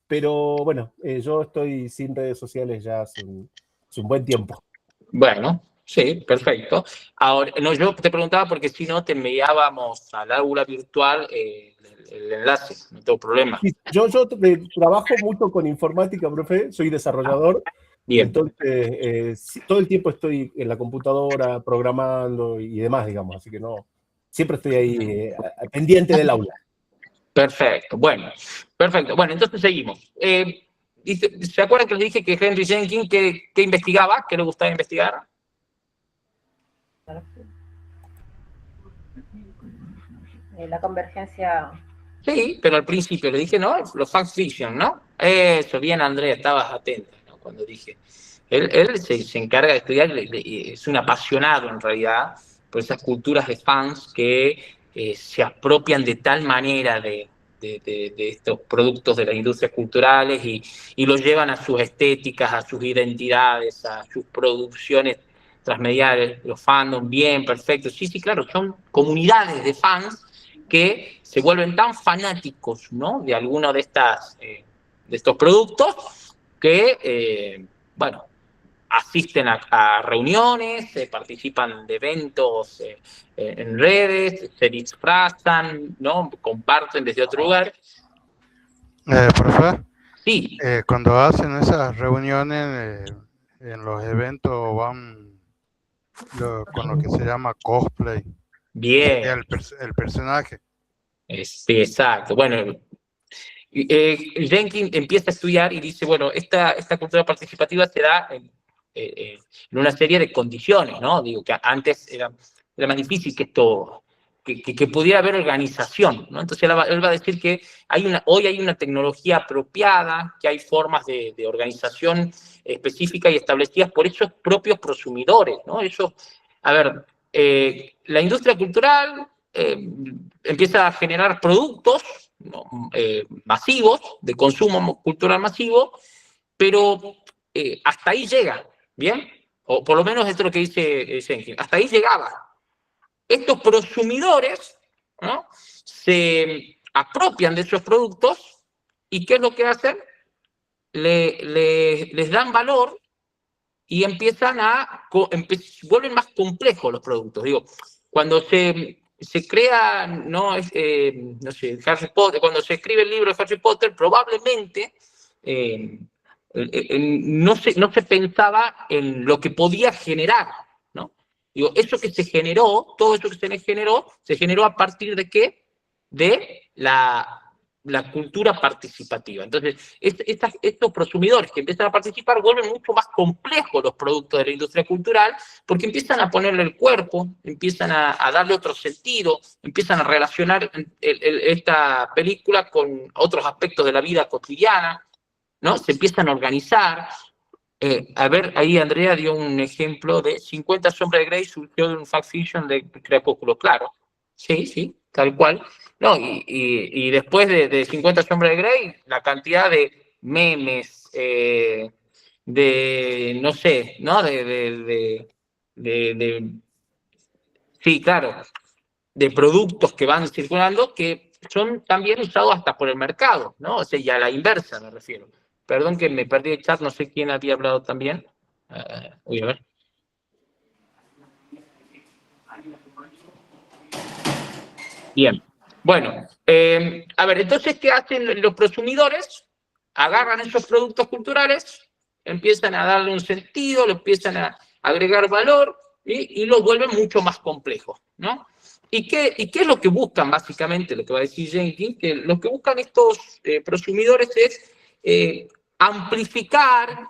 pero bueno, yo estoy sin redes sociales ya hace un buen tiempo. Bueno, sí, perfecto. Ahora, no, yo te preguntaba porque si no te enviábamos al aula virtual el enlace, no tengo problema. Yo trabajo mucho con informática, profe, soy desarrollador. Bien. Entonces, todo el tiempo estoy en la computadora programando y demás, digamos, así que no, siempre estoy ahí pendiente del aula. Perfecto, bueno, entonces seguimos. ¿Se acuerdan que les dije que Henry Jenkins que investigaba, que le gustaba investigar? La convergencia. Sí, pero al principio le dije, ¿no? Los fact fiction, ¿no? Eso, bien, Andrea, estabas atenta, ¿no? Cuando dije. Él se encarga de estudiar, es un apasionado en realidad por esas culturas de fans que se apropian de tal manera de estos productos de las industrias culturales y los llevan a sus estéticas, a sus identidades, a sus producciones transmediales, los fandom, bien, perfecto. Sí, claro, son comunidades de fans que se vuelven tan fanáticos, ¿no?, de alguno de estos productos que, bueno, asisten a reuniones, participan de eventos en redes, se disfrazan, ¿no?, comparten desde otro lugar. Profe, sí. Cuando hacen esas reuniones en los eventos van con lo que se llama cosplay. Bien. El personaje. Sí, exacto. Bueno, Jenkins empieza a estudiar y dice, bueno, esta cultura participativa se da en una serie de condiciones, ¿no? Digo que antes era más difícil que esto, que pudiera haber organización, ¿no? Entonces él va a decir que hoy hay una tecnología apropiada, que hay formas de organización específicas y establecidas por esos propios prosumidores, ¿no? La industria cultural empieza a generar productos, ¿no?, masivos, de consumo cultural masivo, pero hasta ahí llega, ¿bien? O por lo menos esto es lo que dice Jenkins, hasta ahí llegaba. Estos prosumidores, ¿no?, se apropian de esos productos y ¿qué es lo que hacen? Les dan valor y empiezan vuelven más complejos los productos. Digo, cuando se crea, no sé, Harry Potter, cuando se escribe el libro de Harry Potter, probablemente no se pensaba en lo que podía generar, ¿no? Digo, eso que se generó, todo eso que se generó a partir de ¿qué? De la cultura participativa. Entonces, estos prosumidores que empiezan a participar vuelven mucho más complejos los productos de la industria cultural, porque empiezan a ponerle el cuerpo, empiezan a darle otro sentido, empiezan a relacionar esta película con otros aspectos de la vida cotidiana, ¿no? Se empiezan a organizar. A ver, ahí Andrea dio un ejemplo de 50 Sombras de Grey surgió de un fact fiction de Crepúsculo, claro. Sí, tal cual. No, y después de 50 Sombras de Grey, la cantidad de memes, no sé, ¿no? Sí, claro, de productos que van circulando que son también usados hasta por el mercado, ¿no? O sea, y a la inversa me refiero. Perdón que me perdí el chat, no sé quién había hablado también. Voy a ver. Bien. Bueno, a ver, entonces, ¿qué hacen los prosumidores? Agarran esos productos culturales, empiezan a darle un sentido, le empiezan a agregar valor y los vuelven mucho más complejos, ¿no? ¿Y qué es lo que buscan, básicamente, lo que va a decir Jenkins? Que lo que buscan estos prosumidores es amplificar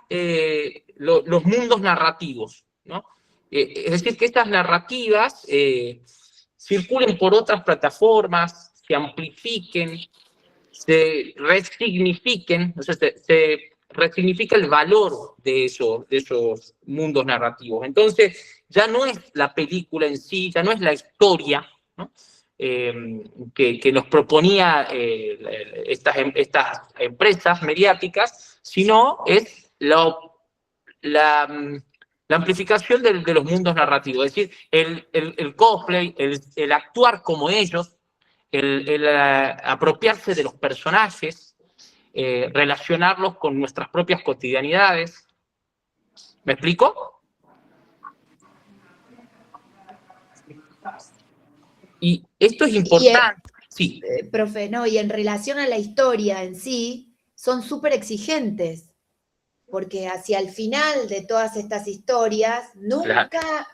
los mundos narrativos, ¿no? Es decir, que estas narrativas circulen por otras plataformas, se amplifiquen, se resignifiquen, o sea, se resignifica el valor de esos mundos narrativos. Entonces, ya no es la película en sí, ya no es la historia, ¿no? Que nos proponía estas empresas mediáticas, sino es la amplificación de los mundos narrativos, es decir, el cosplay, el actuar como ellos, el apropiarse de los personajes, relacionarlos con nuestras propias cotidianidades. ¿Me explico? Y esto es importante. Sí. Profe, no, y en relación a la historia en sí, son súper exigentes, porque hacia el final de todas estas historias, nunca,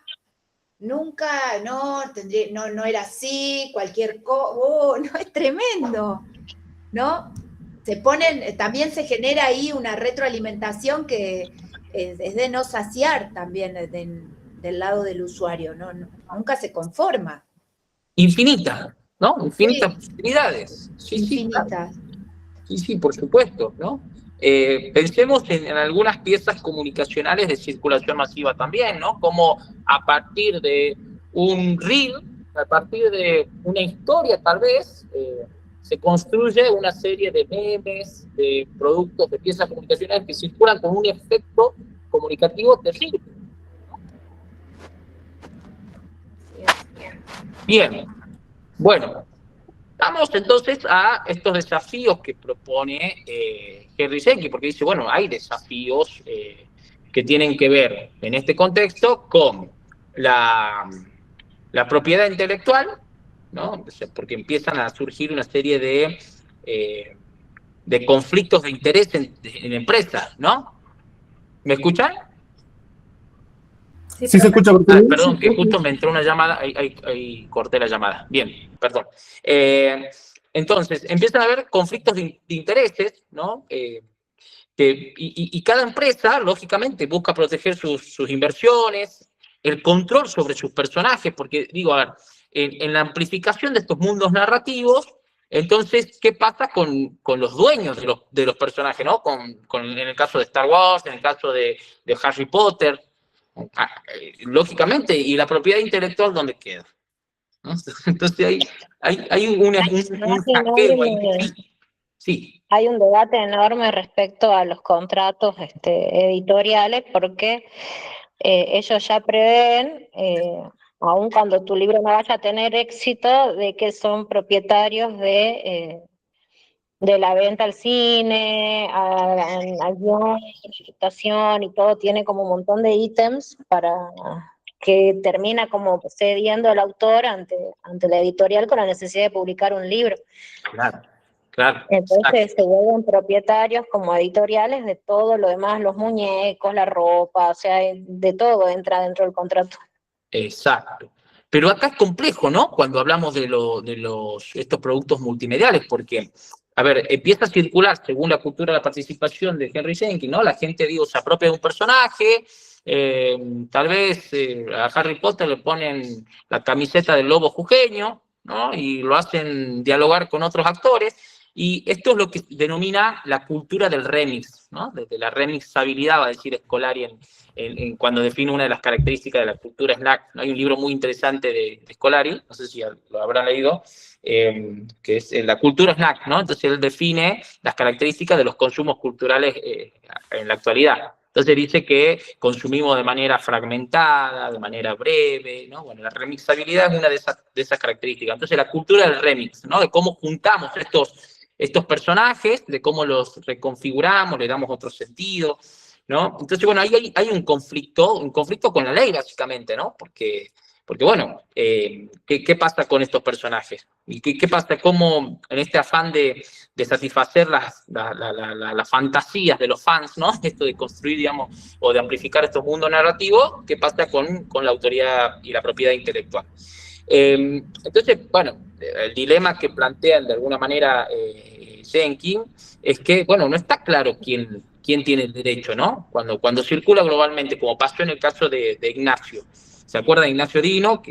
no era así, cualquier cosa, no, es tremendo, ¿no? También se genera ahí una retroalimentación que es de no saciar también del lado del usuario, ¿no? Nunca se conforma. Infinita, ¿no? Infinitas posibilidades. Infinitas. Sí, por supuesto, ¿no? Pensemos en algunas piezas comunicacionales de circulación masiva también, ¿no? Como a partir de un reel, a partir de una historia tal vez, se construye una serie de memes, de productos, de piezas comunicacionales que circulan con un efecto comunicativo terrible. Bien, bueno, vamos entonces a estos desafíos que propone Henry Jenkins, porque dice, bueno, hay desafíos que tienen que ver en este contexto con la propiedad intelectual, ¿no? Porque empiezan a surgir una serie de conflictos de interés en empresas, ¿no? ¿Me escuchan? Sí, se escucha. Perdón, que justo me entró una llamada, ahí corté la llamada. Bien, perdón. Entonces, empiezan a haber conflictos de intereses, ¿no? Y cada empresa, lógicamente, busca proteger sus inversiones, el control sobre sus personajes, porque, digo, a ver, en la amplificación de estos mundos narrativos, entonces, ¿qué pasa con los dueños de los personajes, ¿no? En el caso de Star Wars, en el caso de Harry Potter, lógicamente, y la propiedad intelectual, ¿dónde queda? ¿No? Entonces hay un saqueo ahí. Sí. Hay un debate enorme respecto a los contratos editoriales, porque ellos ya prevén, aun cuando tu libro no vaya a tener éxito, de que son propietarios de de la venta al cine, al guión, adaptación y todo, tiene como un montón de ítems para que termina como cediendo el autor ante la editorial con la necesidad de publicar un libro. Claro, claro. Entonces se vuelven propietarios como editoriales de todo lo demás, los muñecos, la ropa, o sea, de todo entra dentro del contrato. Exacto. Pero acá es complejo, ¿no? Cuando hablamos de estos productos multimediales, porque, a ver, empieza a circular, según la cultura de la participación de Henry Jenkins, ¿no? La gente, digo, se apropia de un personaje, tal vez a Harry Potter le ponen la camiseta del lobo jujeño, ¿no? Y lo hacen dialogar con otros actores, y esto es lo que denomina la cultura del remix, ¿no? Desde la remixabilidad, va a decir Scolari cuando define una de las características de la cultura snack. Hay un libro muy interesante de Scolari, no sé si lo habrán leído, que es la cultura snack, ¿no? Entonces él define las características de los consumos culturales en la actualidad. Entonces dice que consumimos de manera fragmentada, de manera breve, ¿no? Bueno, la remixabilidad es una de esas características. Entonces la cultura del remix, ¿no? De cómo juntamos estos personajes, de cómo los reconfiguramos, le damos otro sentido, ¿no? Entonces, bueno, ahí hay un conflicto con la ley, básicamente, ¿no? Porque bueno, ¿qué pasa con estos personajes? ¿Y qué pasa? ¿Cómo en este afán de satisfacer las fantasías de los fans, ¿no? Esto de construir, digamos, o de amplificar estos mundos narrativos, ¿qué pasa con la autoridad y la propiedad intelectual? Entonces, bueno, el dilema que plantean de alguna manera Jenkins es que, bueno, no está claro quién tiene el derecho, ¿no? Cuando circula globalmente, como pasó en el caso de Ignacio. ¿Se acuerda de Ignacio Dino?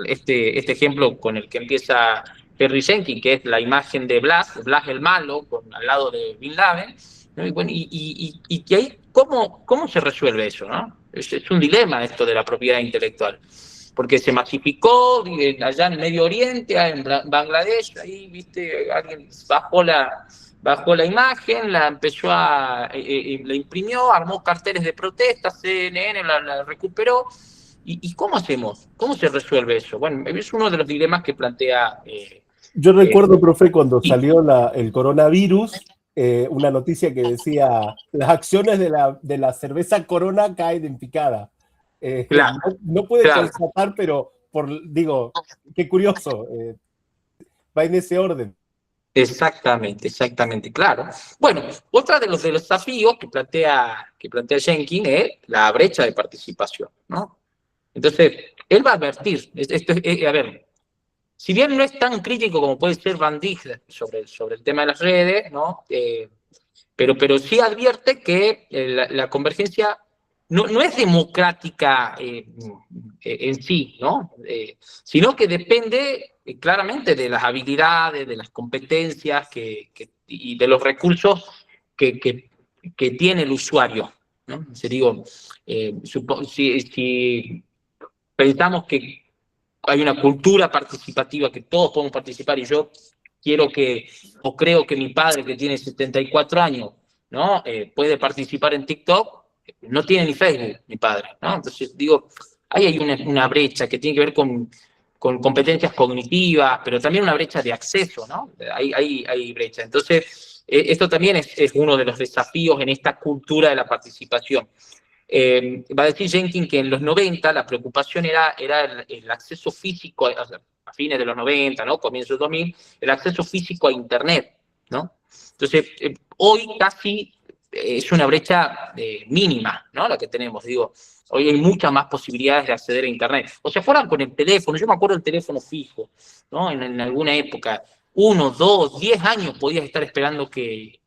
Este ejemplo con el que empieza Henry Jenkins, que es la imagen de Blas el malo, al lado de Bin Laden, ¿no? Y bueno, y que ahí, ¿cómo se resuelve eso, no? Es un dilema esto de la propiedad intelectual, porque se masificó allá en Medio Oriente, en Bangladesh, ahí, viste, alguien bajó la imagen, la empezó la imprimió, armó carteles de protesta, CNN la recuperó. ¿Y cómo hacemos? ¿Cómo se resuelve eso? Bueno, es uno de los dilemas que plantea... Yo recuerdo, profe, cuando salió el coronavirus, una noticia que decía, las acciones de la cerveza Corona caen en picada. Claro, no puede constatar, pero digo, qué curioso, va en ese orden. Exactamente, claro. Bueno, otra de los desafíos que plantea Jenkins es la brecha de participación, ¿no? Entonces, él va a advertir, a ver, si bien no es tan crítico como puede ser Van Dijk sobre el tema de las redes, ¿no? Pero sí advierte que la convergencia no es democrática en sí, ¿no? Sino que depende claramente de las habilidades, de las competencias y de los recursos que tiene el usuario, ¿no? Entonces digo, si pensamos que hay una cultura participativa, que todos podemos participar, y yo creo que mi padre, que tiene 74 años, ¿no? Puede participar en TikTok, no tiene ni Facebook, mi padre, ¿no? Entonces, digo, ahí hay una brecha que tiene que ver con competencias cognitivas, pero también una brecha de acceso, ¿no? Hay brecha. Entonces, esto también es uno de los desafíos en esta cultura de la participación. Va a decir Jenkins que en los 90 la preocupación era el acceso físico, a fines de los 90, ¿no? Comienzos de 2000, el acceso físico a Internet, ¿no? Entonces, hoy casi es una brecha mínima, ¿no? La que tenemos, digo, hoy hay muchas más posibilidades de acceder a Internet. O sea, fueran con el teléfono, yo me acuerdo del teléfono fijo, ¿no? En alguna época, 1, 2, 10 años podías estar esperando que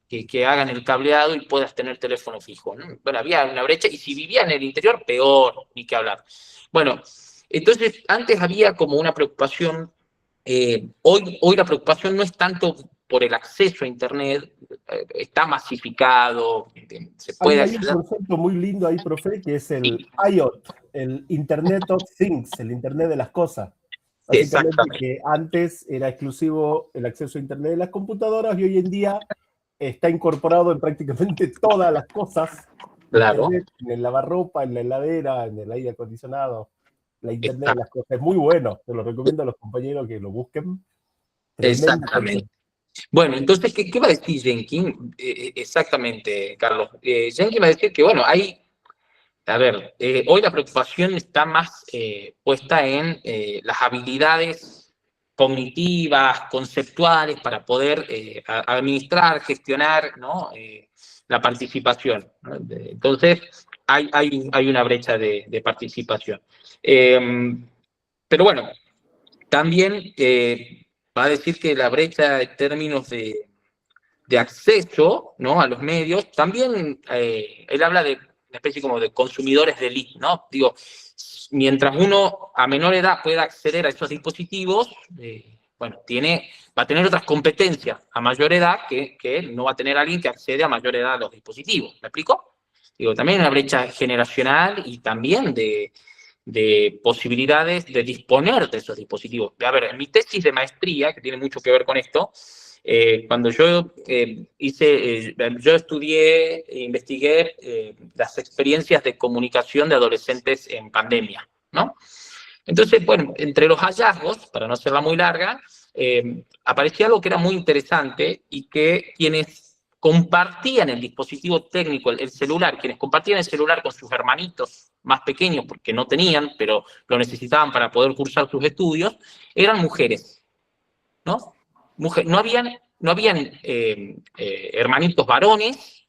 hagan el cableado y puedas tener teléfono fijo, ¿no? Bueno, había una brecha, y si vivía en el interior, peor, ni que hablar. Bueno, entonces, antes había como una preocupación, hoy la preocupación no es tanto por el acceso a Internet, está masificado, se puede acceder. Hay un concepto muy lindo ahí, profe, que es el IoT, el Internet of Things, el Internet de las cosas. Básicamente que antes era exclusivo el acceso a Internet de las computadoras, y hoy en día está incorporado en prácticamente todas las cosas. Claro. Internet, en el lavarropa, en la heladera, en el aire acondicionado. La Internet de las cosas es muy bueno. Se lo recomiendo a los compañeros que lo busquen. Exactamente. Bueno, entonces, ¿qué va a decir Jenkins? Exactamente, Carlos. Jenkins va a decir que, bueno, hoy la preocupación está más puesta en las habilidades cognitivas, conceptuales, para poder administrar, gestionar, ¿no? La participación, ¿no? Entonces, hay una brecha de participación. Pero bueno, también va a decir que la brecha en términos de acceso, ¿no?, a los medios, también él habla de una especie como de consumidores de elite, ¿no? Digo, mientras uno a menor edad pueda acceder a esos dispositivos, bueno, va a tener otras competencias a mayor edad que no va a tener alguien que accede a mayor edad a los dispositivos. ¿Me explico? Digo, también hay una brecha generacional y también de posibilidades de disponer de esos dispositivos. A ver, en mi tesis de maestría, que tiene mucho que ver con esto, cuando yo yo estudié e investigué las experiencias de comunicación de adolescentes en pandemia, ¿no? Entonces, bueno, entre los hallazgos, para no hacerla muy larga, aparecía algo que era muy interesante y que quienes compartían el dispositivo técnico, el celular, quienes compartían el celular con sus hermanitos más pequeños, porque no tenían, pero lo necesitaban para poder cursar sus estudios, eran mujeres, ¿no? No habían hermanitos varones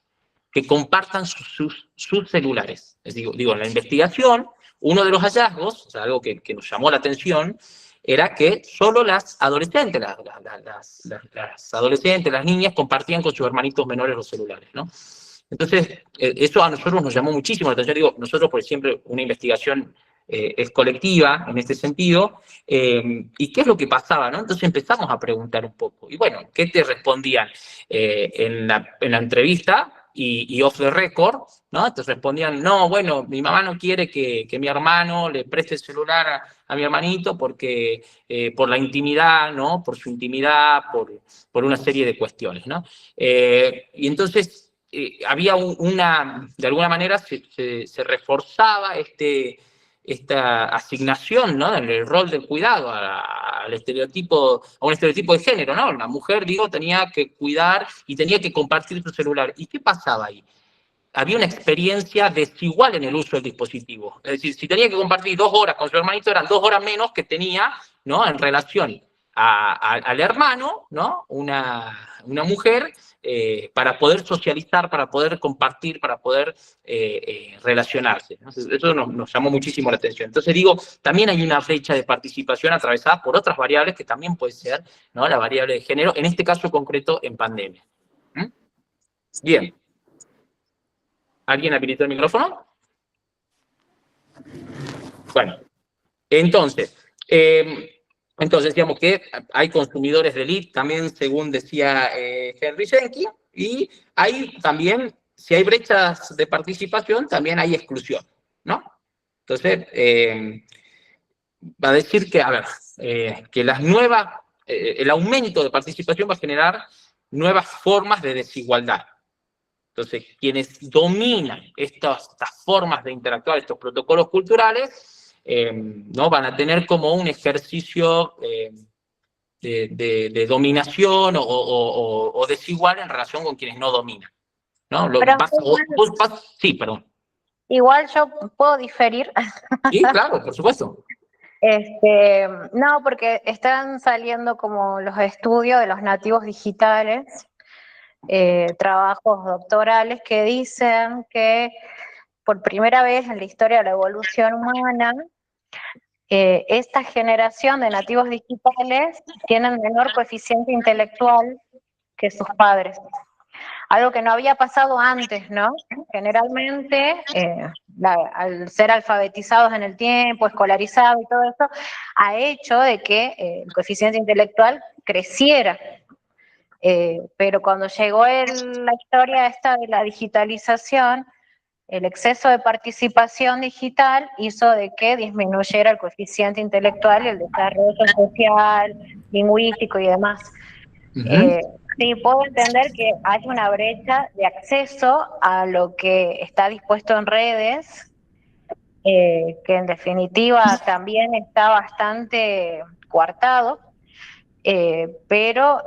que compartan sus celulares. Digo, en la investigación, uno de los hallazgos, o sea, algo que nos llamó la atención, era que solo las adolescentes, las adolescentes, las niñas, compartían con sus hermanitos menores los celulares, ¿no? Entonces, eso a nosotros nos llamó muchísimo la atención. Digo, nosotros, por siempre, una investigación es colectiva en este sentido, y qué es lo que pasaba, ¿no? Entonces empezamos a preguntar un poco, y bueno, ¿qué te respondían en la entrevista y off the record, ¿no? Te respondían, no, bueno, mi mamá no quiere que mi hermano le preste el celular a mi hermanito porque por la intimidad, ¿no? Por su intimidad, por una serie de cuestiones, ¿no? Y entonces había de alguna manera se reforzaba esta asignación, ¿no?, en el rol del cuidado a un estereotipo de género, ¿no? La mujer, digo, tenía que cuidar y tenía que compartir su celular. ¿Y qué pasaba ahí? Había una experiencia desigual en el uso del dispositivo. Es decir, si tenía que compartir 2 horas con su hermanito, eran 2 horas menos que tenía, ¿no?, en relación al hermano, ¿no?, una mujer, para poder socializar, para poder compartir, para poder relacionarse. Entonces, eso nos llamó muchísimo la atención. Entonces digo, también hay una brecha de participación atravesada por otras variables que también puede ser, ¿no?, la variable de género, en este caso concreto en pandemia. Bien. ¿Alguien habilitó el micrófono? Bueno, entonces digamos que hay consumidores de elite, también según decía Henry Jenkins, y hay también, si hay brechas de participación, también hay exclusión, ¿no? Entonces, va a decir que, que el aumento de participación va a generar nuevas formas de desigualdad. Entonces, quienes dominan estas formas de interactuar, estos protocolos culturales, ¿no?, van a tener como un ejercicio de dominación o desigual en relación con quienes no dominan, ¿no? Sí, perdón. Igual yo puedo diferir. Sí, claro, por supuesto. No, porque están saliendo como los estudios de los nativos digitales, trabajos doctorales que dicen que por primera vez en la historia de la evolución humana, esta generación de nativos digitales tienen menor coeficiente intelectual que sus padres. Algo que no había pasado antes, ¿no? Generalmente, al ser alfabetizados en el tiempo, escolarizados y todo eso, ha hecho de que el coeficiente intelectual creciera. Pero cuando llegó la historia esta de la digitalización, el exceso de participación digital hizo de que disminuyera el coeficiente intelectual y el desarrollo social, lingüístico y demás. Sí, puedo entender que hay una brecha de acceso a lo que está dispuesto en redes, que en definitiva también está bastante coartado, pero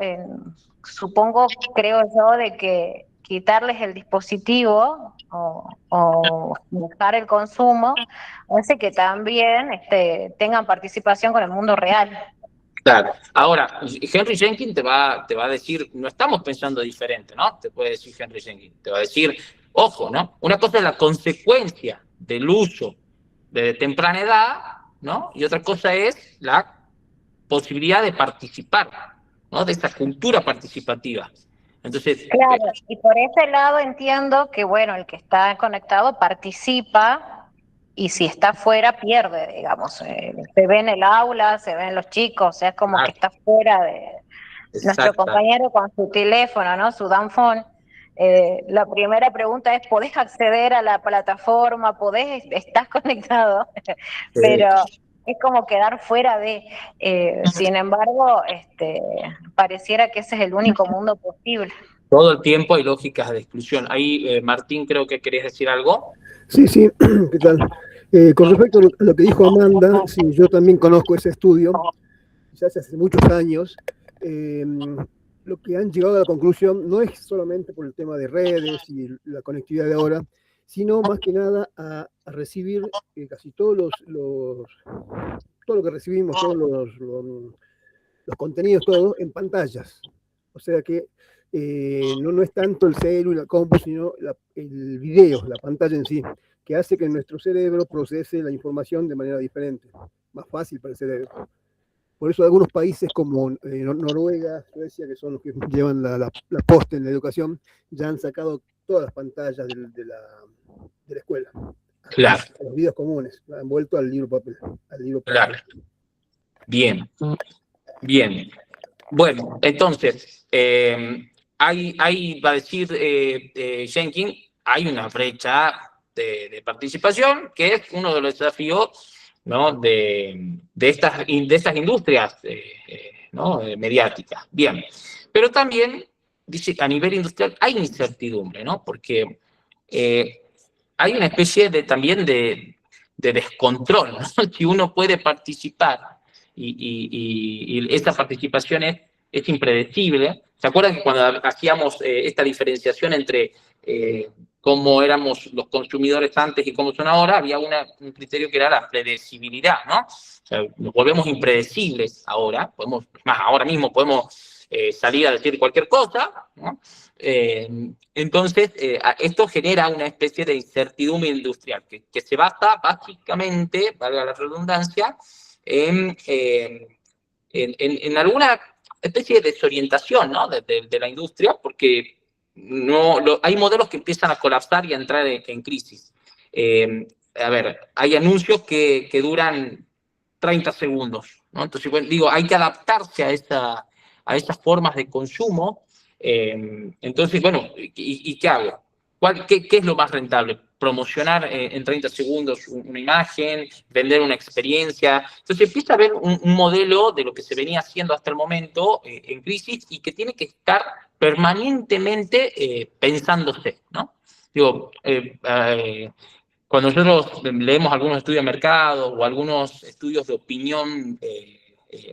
supongo, creo yo, de que quitarles el dispositivo o dejar el consumo hace que también tengan participación con el mundo real. Claro. Ahora, Henry Jenkins te va a decir, no estamos pensando diferente, ¿no? Te puede decir Henry Jenkins, te va a decir, ojo, ¿no? Una cosa es la consecuencia del uso de temprana edad, ¿no? Y otra cosa es la posibilidad de participar, ¿no? De esa cultura participativa. Entonces, claro, y por ese lado entiendo que, bueno, el que está conectado participa y si está fuera pierde, digamos. Se ve en el aula, se ven los chicos, o sea, es como que está fuera de nuestro compañero con su teléfono, ¿no? Su downphone. La primera pregunta es, ¿podés acceder a la plataforma? ¿Estás conectado? Sí. Pero es como quedar fuera de... sin embargo, pareciera que ese es el único mundo posible. Todo el tiempo hay lógicas de exclusión. Ahí, Martín, creo que querías decir algo. Sí, ¿qué tal? Con respecto a lo que dijo Amanda, sí, yo también conozco ese estudio, ya hace muchos años. Lo que han llegado a la conclusión no es solamente por el tema de redes y la conectividad de ahora, sino más que nada a recibir casi todo lo que recibimos, todos los contenidos, todo en pantallas. O sea que no es tanto el celu y la compu, sino el video, la pantalla en sí, que hace que nuestro cerebro procese la información de manera diferente, más fácil para el cerebro. Por eso algunos países como Noruega, Suecia, que son los que llevan la posta en la educación, ya han sacado todas las pantallas de la escuela. Claro. A los videos comunes, han vuelto al libro papel. Claro. Bien. Bueno, entonces, ahí va a decir Jenkins, hay una brecha de participación que es uno de los desafíos, ¿no? de estas industrias ¿no? mediáticas. Bien, pero también dice a nivel industrial hay incertidumbre, ¿no? Porque hay una especie también de descontrol, ¿no? Si uno puede participar y esa participación es impredecible. ¿Se acuerdan que cuando hacíamos esta diferenciación entre cómo éramos los consumidores antes y cómo son ahora, había un criterio que era la predecibilidad, ¿no? O sea, nos volvemos impredecibles ahora, ahora mismo podemos salir a decir cualquier cosa, ¿no? Entonces, esto genera una especie de incertidumbre industrial que se basa básicamente, valga la redundancia, en alguna especie de desorientación, ¿no? de la industria, porque hay modelos que empiezan a colapsar y a entrar en crisis. A ver, hay anuncios que duran 30 segundos, ¿no? Entonces, bueno, digo, hay que adaptarse a esas formas de consumo. Entonces, bueno, ¿y qué hago? ¿Qué es lo más rentable? Promocionar en 30 segundos una imagen, vender una experiencia. Entonces empieza a haber un modelo de lo que se venía haciendo hasta el momento en crisis y que tiene que estar permanentemente pensándose, ¿no? Digo, cuando nosotros leemos algunos estudios de mercado o algunos estudios de opinión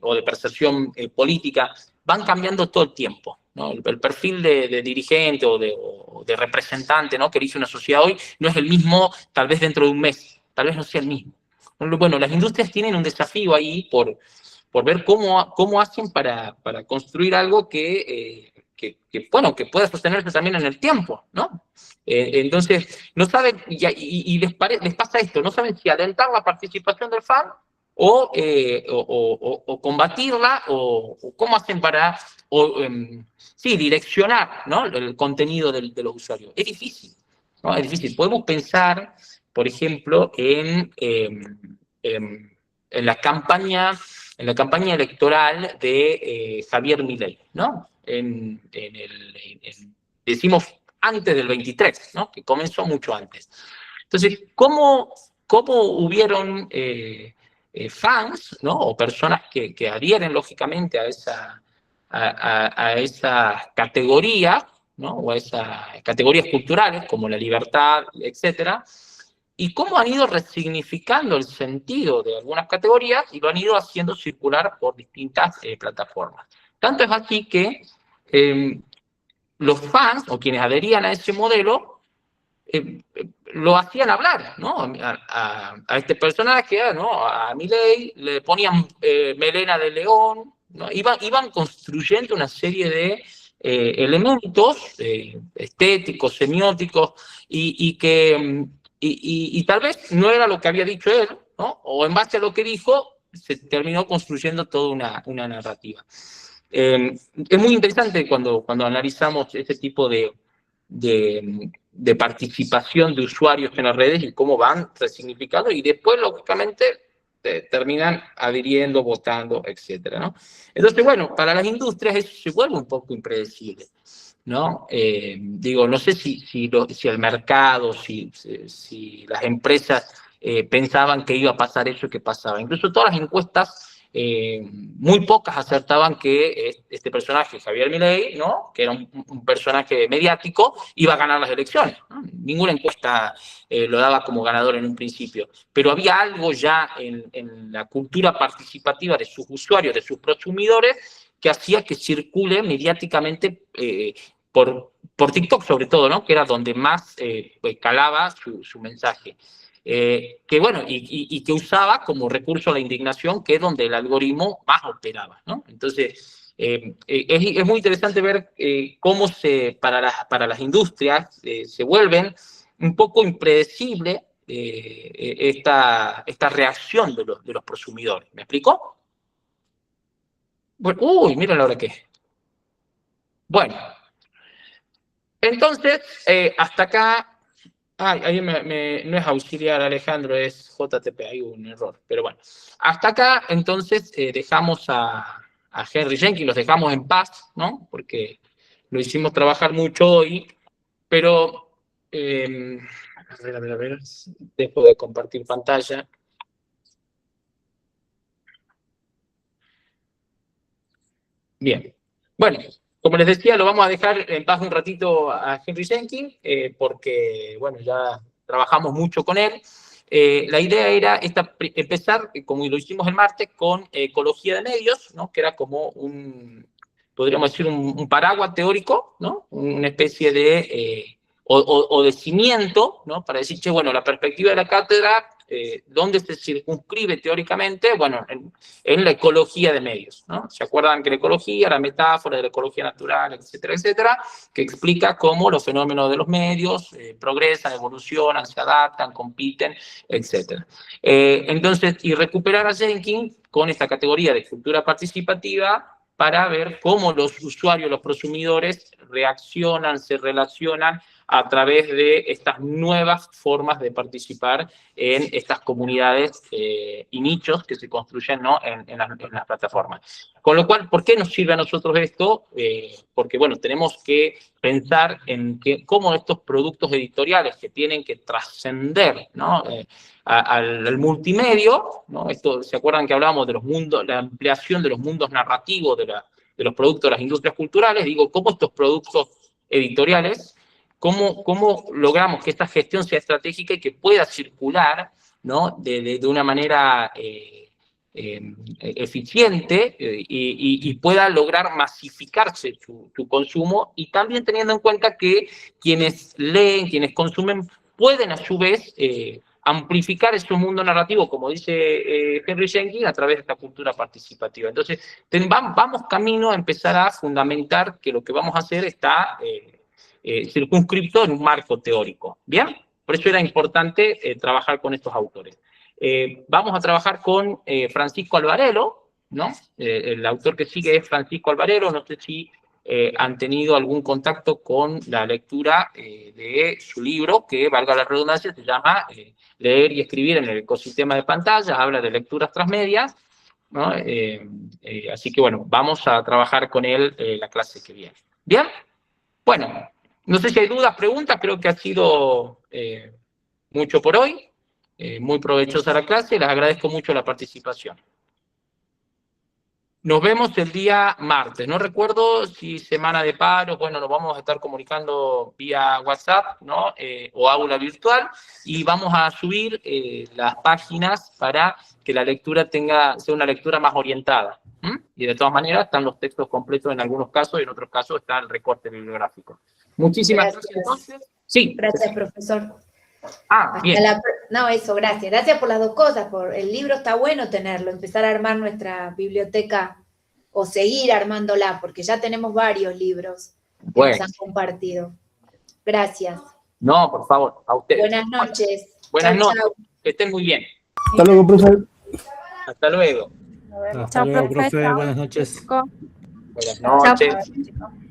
o de percepción política, van cambiando todo el tiempo, ¿no? El perfil de dirigente o de representante, ¿no? que elige una sociedad hoy no es el mismo tal vez dentro de un mes, tal vez no sea el mismo. Bueno, las industrias tienen un desafío ahí por ver cómo hacen para construir algo que pueda sostenerse también en el tiempo, ¿no? Entonces, no saben, y les pasa esto, no saben si alentar la participación del fan o combatirla, o cómo hacen para direccionar, ¿no? el contenido de los usuarios. Es difícil, ¿no? Es difícil. Podemos pensar, por ejemplo, en la campaña electoral de Javier Milei, ¿no? Decimos antes del 23, ¿no? Que comenzó mucho antes. Entonces, ¿cómo hubieron fans, ¿no? o personas que adhieren lógicamente a esas categorías, ¿no? o a esas categorías culturales como la libertad, etcétera, y cómo han ido resignificando el sentido de algunas categorías y lo han ido haciendo circular por distintas plataformas. Tanto es así que los fans, o quienes adherían a ese modelo, lo hacían hablar, ¿no? A este personaje, ¿no? A Milei, le ponían melena de león, ¿no? Iban construyendo una serie de elementos estéticos, semióticos, y tal vez no era lo que había dicho él, ¿no? O en base a lo que dijo, se terminó construyendo toda una narrativa. Es muy interesante cuando analizamos ese tipo de participación de usuarios en las redes y cómo van resignificando, y después, lógicamente, terminan adhiriendo, votando, etcétera, ¿no? Entonces, bueno, para las industrias eso se vuelve un poco impredecible, ¿no? Digo, no sé si el mercado, si las empresas pensaban que iba a pasar eso que pasaba. Incluso todas las encuestas, muy pocas acertaban que este personaje, Javier Milei, ¿no? Que era un personaje mediático, iba a ganar las elecciones, ¿no? Ninguna encuesta lo daba como ganador en un principio, pero había algo ya en la cultura participativa de sus usuarios, de sus consumidores, que hacía que circule mediáticamente por TikTok sobre todo, ¿no? Que era donde más calaba su mensaje. Que bueno, y que usaba como recurso la indignación, que es donde el algoritmo más operaba, ¿no? Entonces, es muy interesante ver cómo para las industrias se vuelven un poco impredecible esta reacción de los consumidores. ¿Me explico? Bueno, uy, mira la hora que es. Bueno, entonces, hasta acá. Ahí no es auxiliar, Alejandro, es JTP, hay un error. Pero bueno, hasta acá, entonces, dejamos a Henry Jenkins, los dejamos en paz, ¿no? Porque lo hicimos trabajar mucho hoy, pero, a ver, dejo de compartir pantalla. Bien, bueno. Como les decía, lo vamos a dejar en paz un ratito a Henry Jenkins, porque, bueno, ya trabajamos mucho con él. La idea era empezar, como lo hicimos el martes, con ecología de medios, ¿no? Que era como podríamos decir, un paraguas teórico, ¿no? Una especie de, o de cimiento, ¿no? Para decir, che, bueno, la perspectiva de la cátedra, ¿dónde se circunscribe teóricamente? Bueno, en la ecología de medios, ¿no? ¿Se acuerdan que la ecología, la metáfora de la ecología natural, etcétera, etcétera, que explica cómo los fenómenos de los medios progresan, evolucionan, se adaptan, compiten, etcétera? Entonces, y recuperar a Jenkins con esta categoría de cultura participativa para ver cómo los usuarios, los consumidores reaccionan, se relacionan a través de estas nuevas formas de participar en estas comunidades y nichos que se construyen, ¿no? en las plataformas. Con lo cual, ¿por qué nos sirve a nosotros esto? Porque, bueno, tenemos que pensar en cómo estos productos editoriales que tienen que trascender, ¿no? Al multimedio, ¿no? Esto, ¿se acuerdan que hablábamos de los mundos, la ampliación de los mundos narrativos de los productos de las industrias culturales? Digo, ¿cómo estos productos editoriales, cómo logramos que esta gestión sea estratégica y que pueda circular, ¿no? de una manera eficiente y pueda lograr masificarse su consumo, y también teniendo en cuenta que quienes leen, quienes consumen, pueden a su vez amplificar ese mundo narrativo, como dice Henry Jenkins, a través de esta cultura participativa. Entonces, vamos camino a empezar a fundamentar que lo que vamos a hacer está circunscripto en un marco teórico. ¿Bien? Por eso era importante trabajar con estos autores. Vamos a trabajar con Francisco Alvarelo, ¿no? El autor que sigue es Francisco Alvarelo. No sé si han tenido algún contacto con la lectura de su libro, que, valga la redundancia, se llama Leer y escribir en el ecosistema de pantallas, habla de lecturas transmedias, ¿no? Así que, bueno, vamos a trabajar con él la clase que viene. ¿Bien? Bueno, no sé si hay dudas, preguntas, creo que ha sido mucho por hoy. Muy provechosa la clase, les agradezco mucho la participación. Nos vemos el día martes. No recuerdo si semana de paro, bueno, nos vamos a estar comunicando vía WhatsApp, ¿no? O aula virtual, y vamos a subir las páginas para que que la lectura sea una lectura más orientada. Y de todas maneras están los textos completos en algunos casos y en otros casos está el recorte bibliográfico. Muchísimas gracias entonces. Sí. Gracias, profesor. Bien. No, eso, gracias. Gracias por las dos cosas. El libro está bueno tenerlo, empezar a armar nuestra biblioteca o seguir armándola, porque ya tenemos varios libros que nos han compartido. Gracias. No, por favor, a ustedes. Buenas noches. Buenas Chau, noches. chau. Que estén muy bien. Hasta luego, profesor. Hasta luego. Hasta luego, profe. Buenas noches. Buenas noches. Chao.